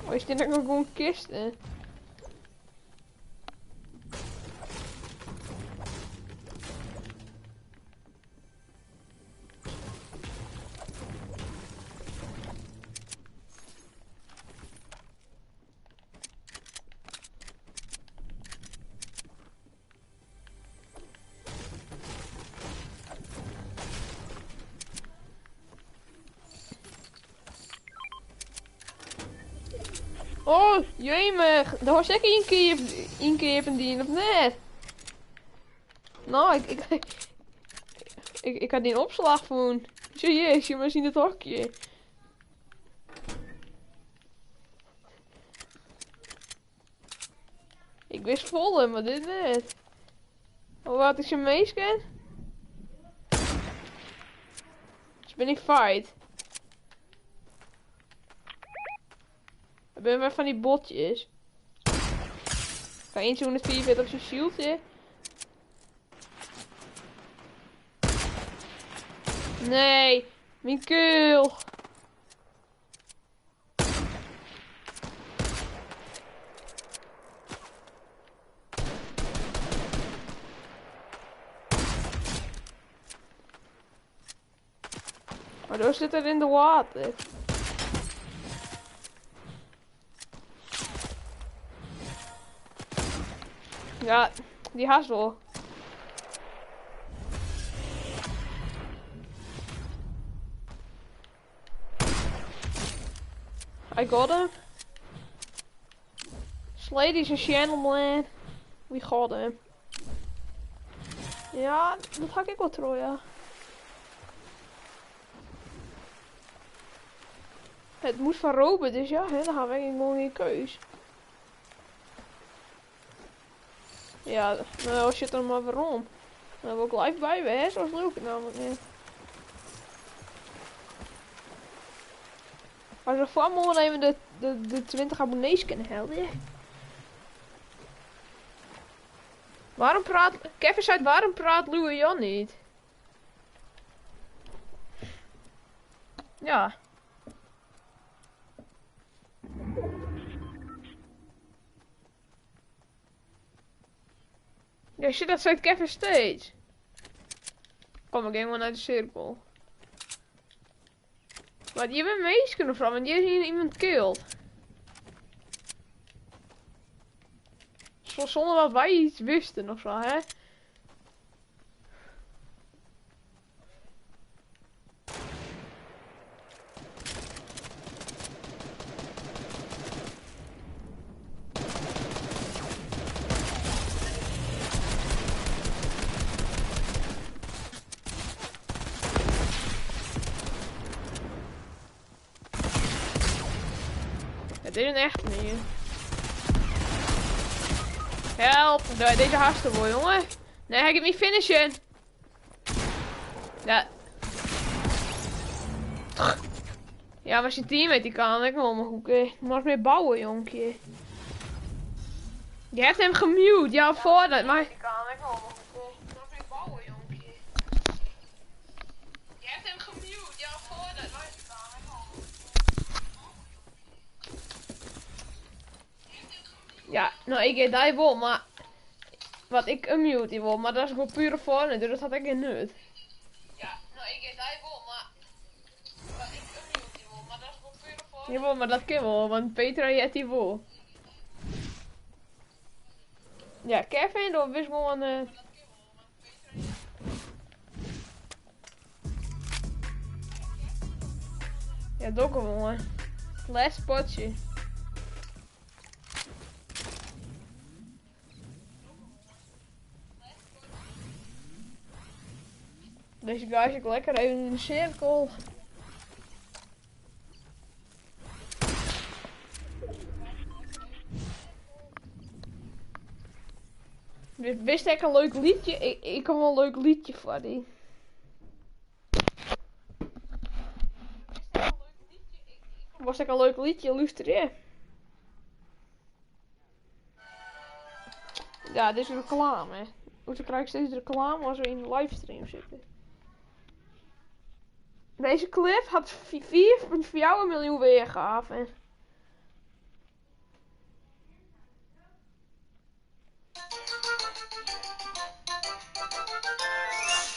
Oh, is dit nog gewoon kisten? Oh, jemig. Daar was ik inkepen die of net. Nou, ik had die opslag van. Serieus, je maar zien het hokje. Ik wist volle, maar dit net. Oh, wat is je meesken? Dus ben ik fight. Ik ben weer van die botjes. Kan 144 op zijn shieldje. Nee, mijn keel. Maar door zit er in de water. Ja, die haast wel. I got him. Slady's een channel man. We got him. Ja, dat ga ik wel trooien. Het moest van Robert, dus ja, dan gaan we gewoon geen keus. Ja, nou als je het er maar waarom. Dan wil ik live bij we, hè? Zoals leuk namelijk niet. Als we van morgen even de 20 abonnees kunnen helpen. Waarom praat... Kevin zei, waarom praat Lou en Jan niet? Ja. Ja, shit, dat zei Kevin steeds. Kom, ik ga gewoon naar de cirkel. Maar die hebben meest kunnen vragen, want die heeft hier iemand killed. Zonder dat wij iets wisten of zo, hè? Het is een echt niet. Help! Deze hartstikke mooi, jongen. Nee, hij gaat niet finishen. Ja. Ja, maar zijn teammate die kan ik wel, maar goed. Je moet meer bouwen, jonkje. Je hebt hem gemute, ja, voor dat, maar... Die kan ik wel, maar goed. Je moet meer bouwen, jonkje. Je hebt hem gemute, ja, voor dat, maar... Ja, nou ik heb die wel, maar wat ik unmute wil, maar dat is gewoon pure vorne, dus dat had ik geen nut. Ja, nou ik heb die wel, maar wat ik unmute wil, maar dat is gewoon pure vorne. Jawel, maar dat kan wel, want Petra heeft die wel. Ja, Kevin, dat wist gewoon ja, dat gewoon. Last potje. Deze guy zit lekker even in de cirkel. Wist ik een leuk liedje? Ik heb wel een leuk liedje voor die. Was ik een leuk liedje, luisteren? Ja, dit is reclame. Hoezo krijg ik steeds reclame als we in de livestream zitten? Deze clip had 4,4 miljoen weergaven.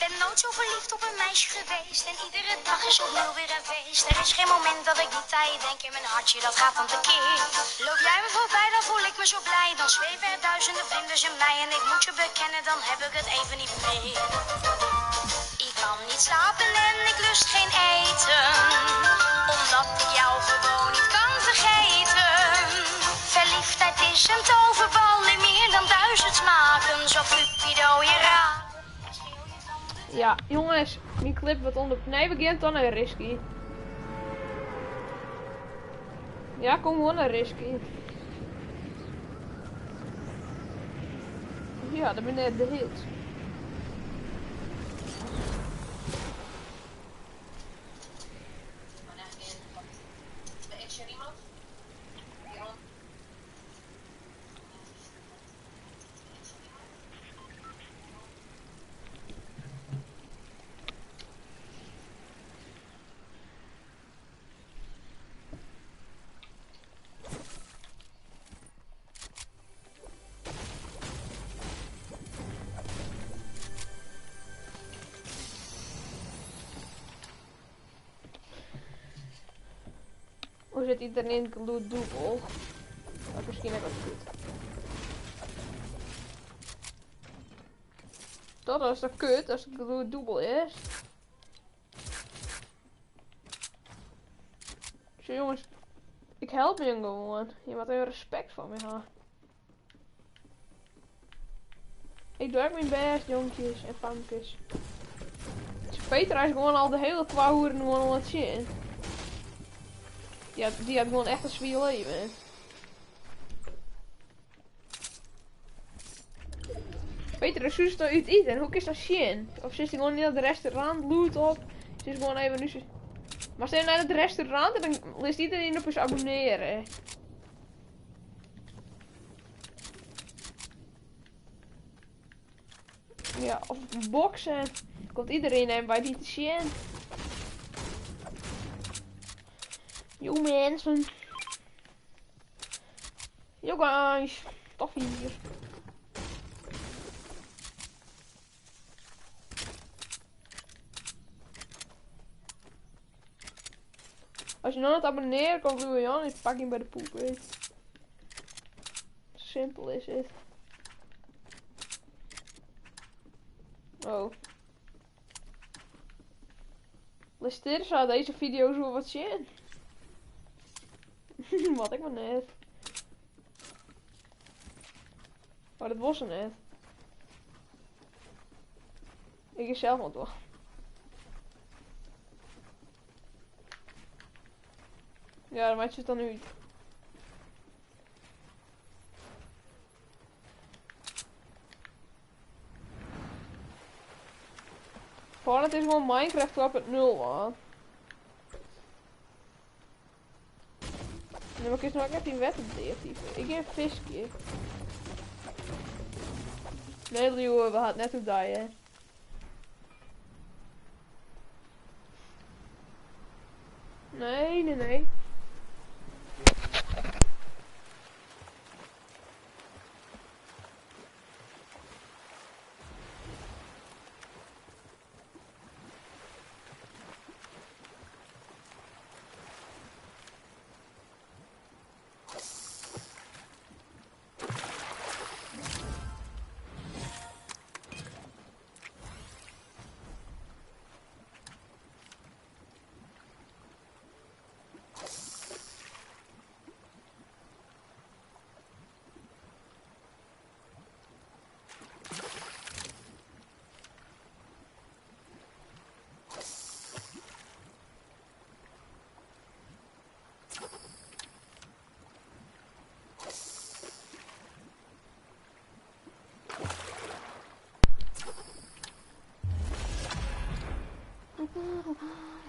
Ben nooit zo verliefd op een meisje geweest en iedere dag is opnieuw weer een feest. Er is geen moment dat ik niet aan je denk in mijn hartje, dat gaat van tekeer. Loop jij me voorbij, dan voel ik me zo blij. Dan zweven er duizenden vlinders in mij en ik moet je bekennen, dan heb ik het even niet meer. Ik kan niet slapen en ik lust geen eten, omdat ik jou gewoon niet kan vergeten. Verliefdheid is een toverbal in meer dan 1000 smaken, zo Cupido je raakt. Ja, jongens, die clip wordt onder... Nee, we gaan dan naar Risky. Ja, kom gewoon naar Risky. Ja, dat ben net de hits. Hoe zit iedereen in Gloed Doebel? Dat misschien net wat goed. Dat is toch kut als het Gloed Doebel is? Zo jongens, ik help je gewoon. Je moet even respect van me hebben. Ik doe ook mijn best, jonkjes en pampjes. Petra is gewoon al de hele kwauweren gewoon wat zien. Ja, die had gewoon echt een zwier leven. Petra, is het uit eten? Hoe is dat zien? Of zit hij gewoon niet naar het restaurant, loot op? Ze is gewoon even nu. Maar stel je naar het restaurant en dan leest iedereen op eens abonneren. Ja, of boksen. Komt iedereen en bij die te zien. Yo mensen. Yo guys. Toch hier. Als je nog niet abonneert, kan doe je aan. Ik pak je bij de poep, weet. Simpel is het. Oh. Luister zou deze video's wel wat zien. Wat ik maar net. Oh, dat was er net. Ik is zelf wel toch. Ja, dan maakt je het dan uit. Gewoon, het is gewoon Minecraft 2.0 man. Nee, maar ik is nou echt die wet op deertypen. Ik heb een visje. Nee, Leo, we gaan net op die, hè. Nee.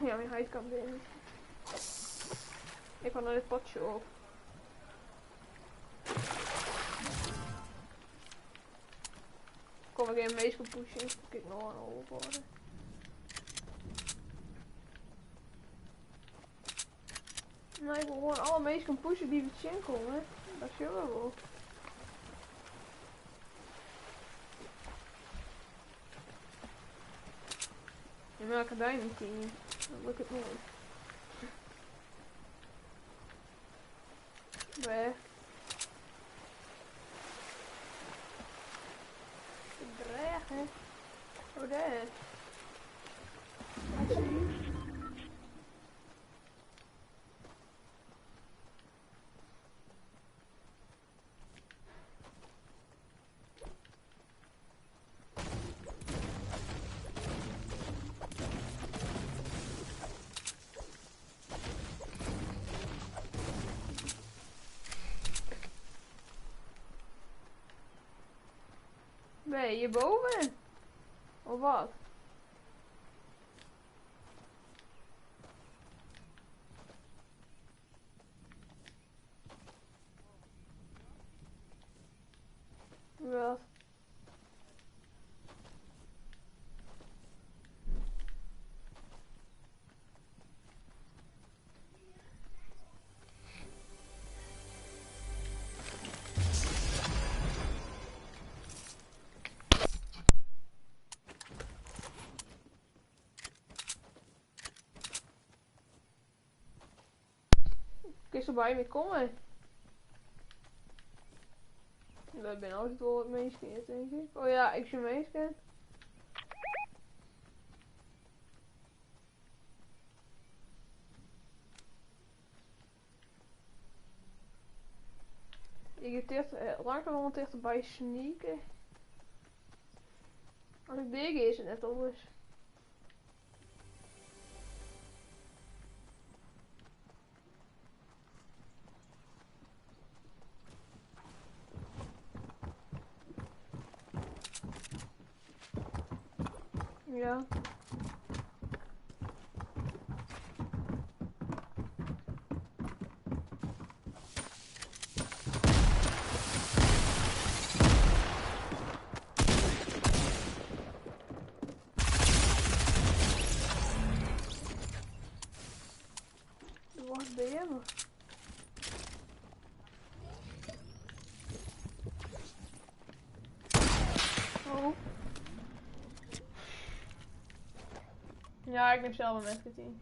Ja, mijn huid kan binnen. Ik ga naar dit potje op. Kom ik in meest gaan pushen. Kijk nog een hol worden. Nee, ik wil gewoon alle meest gaan pushen die we zien komen. Dat is wel. In welke diamond team? Dat lukt het nooit. Weg. Bedreigen. Oh, daar. Ben je hierboven? Of wat? Wat? Kun je erbij mee komen? Dat ben altijd wel het meest denk ik. Oh ja, ik zie meest. Ik heb langzaam dichterbij sneaken. Als ik dik is het net anders. Ja. Ja, ik neem zelf een medkit in.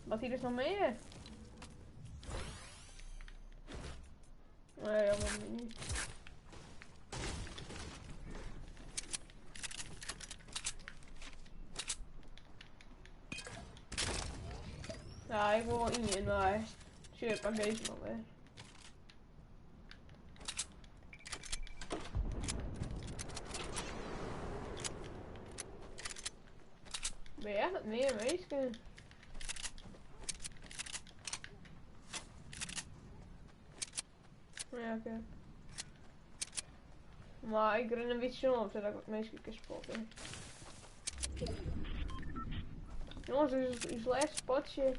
Wat hier dus nog meer? Nee, helemaal niet. Ja, ik wil wel in, maar shit, pak deze maar weer. Ben je echt met meer meesken? Ja, oké. Maar ik ren een beetje op zodat ik wat meesken kan spotten. Jongens, dit is het laatste spotje.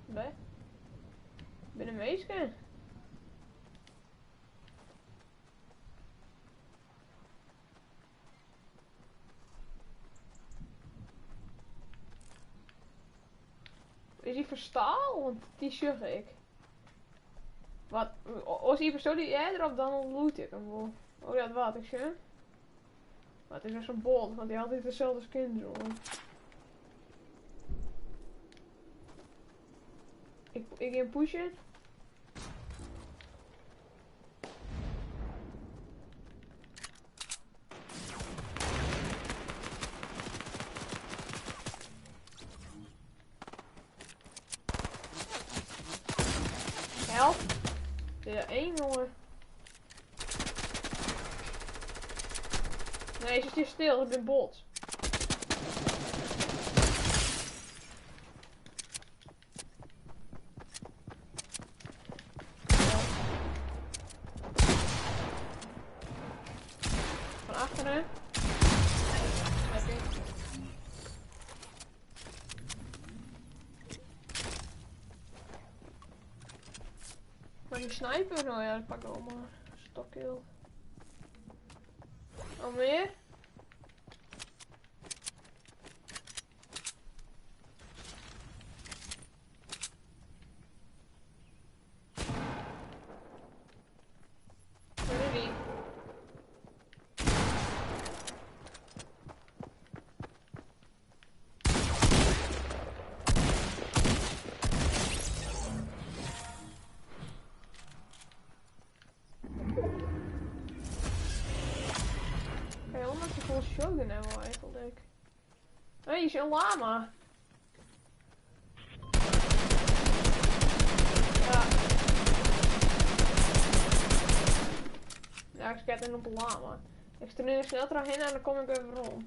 Nee? Ben een meesken? Is hij verstaal? Want die zag ik. Wat? Als hij verstoot die jij erop, dan loot ik hem wel. Oh ja, wat ik zeg. Maar het is echt zo'n bot, want die had altijd dezelfde skin doen. Ik ga pushen. Help. Er is er één, jongen. Nee, ze zit stil, ik ben bot. Van achteren. Oké. Maar die sniper, nou ja, dat pak ik allemaal. Stokkill. Al meer? Waar is die? Kijk, omdat ze vol shotgun hebben eigenlijk. Hé, hey, is een lama. Ja. Ja, ik scat in op een lama. Ik stuur nu snel terug heen en dan kom ik even rond.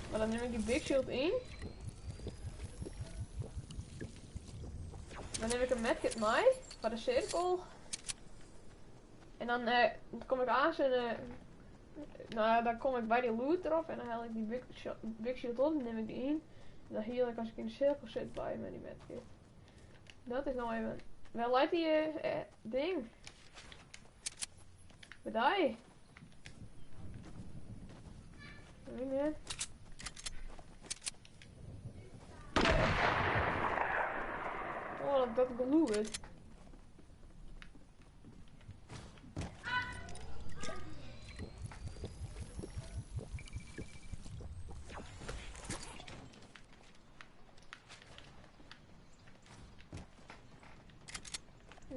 Maar dan neem ik die big shield in. Dan neem ik een medkit mee, voor de cirkel. En dan kom ik aan en nou, dan kom ik bij die loot erop en dan haal ik die big shield op en neem ik die in. En dan heal ik als ik in de cirkel zit bij met die medkit. Dat is nou even. Wel leidt die ding. Bedai. Weet niet. Oh, dat gloeit.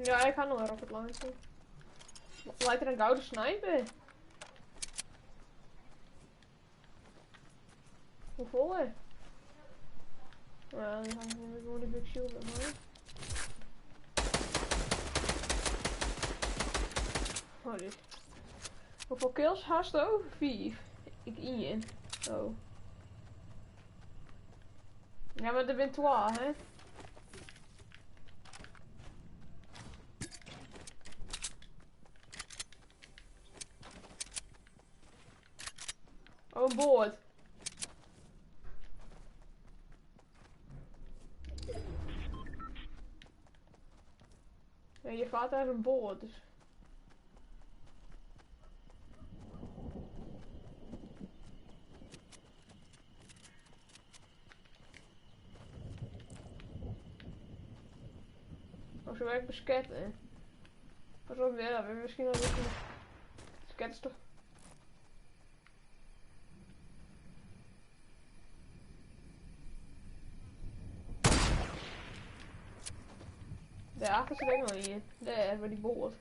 Ja, ik ga nog een rocket launcher. Lijkt er een gouden sniper? Hoeveel hè? Nou, dan neem ik gewoon de big shield bij mij. Oh, dit. Hoeveel kills hast je? 4. Ik in. Oh. Ja, maar er bent 2, hè? Oh, een boord. Ja, je vader heeft een boord, dus. ze werkt besketten. Pas op, ja, we misschien al een sket is toch. Daarachter zit ik nog hier. Daar, bij die boord.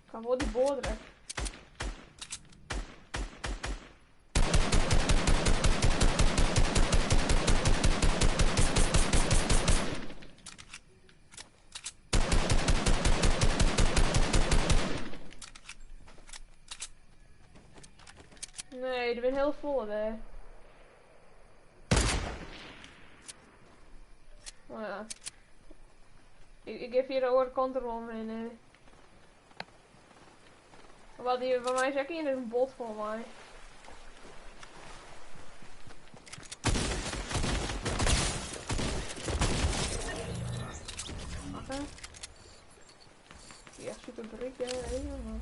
Ik ga voor die boord weg. Nee, er ben heel vol daar. Oh ja. Ik geef hier de andere kant erom in. Wat die bij mij zeg je in een bot voor mij. Wacht. Ja, super breek helemaal.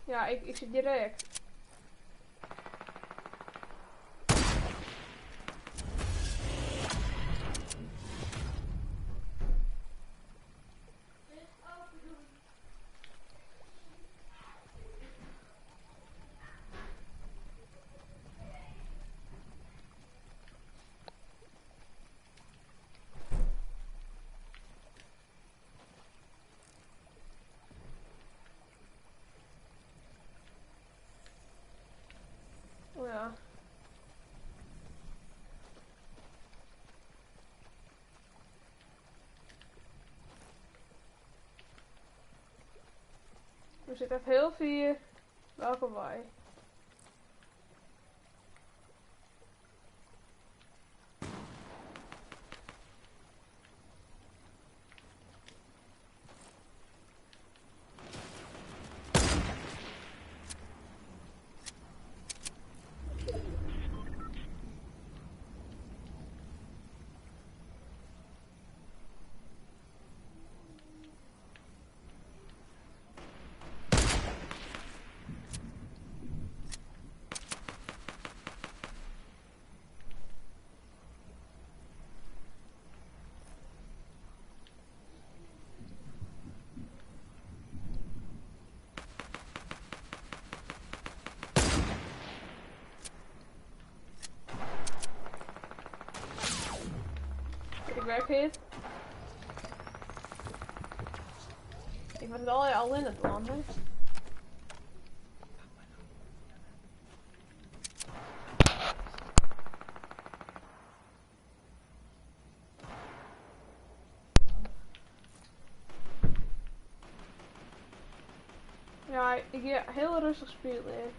Ja, ik zit direct. Oh ja. Er zit echt heel veel welkom bij. Ik werk hier. Ik ben al in het land, hè. Ja, ik heb heel rustig spelen.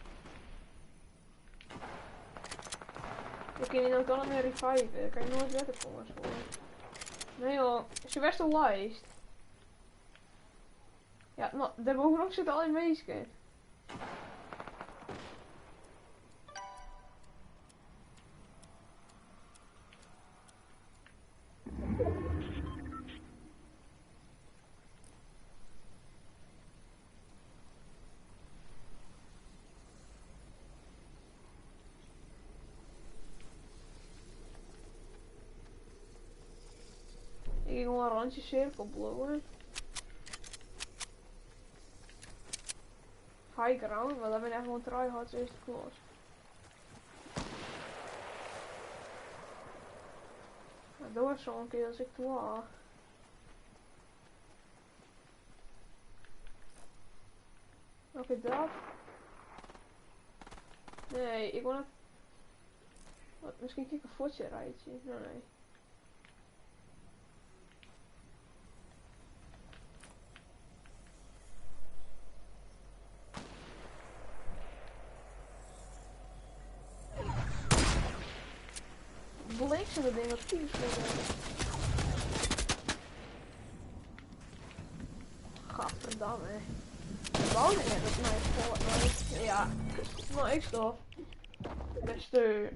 Ik kan je dan toch niet meer reviven. Kan je nooit wetten voor ons voor. Nee joh, is je best wel lijst. Ja, nou, daarbovenop zitten al die meisjes. Ik ging gewoon een randje cirkel blowen. High ground, want dan ben ik echt gewoon tryhard zo is het klos. Nou, doe eens zo'n keer als ik doe. Oké, dat. Nee, ik wil het. Wat, misschien kijk een fotje rijtje. Nee. zijn dat dingen vies worden. Gadverdamme. Wonen hebben het mij Fortnite. Ja, nice toch. Beste.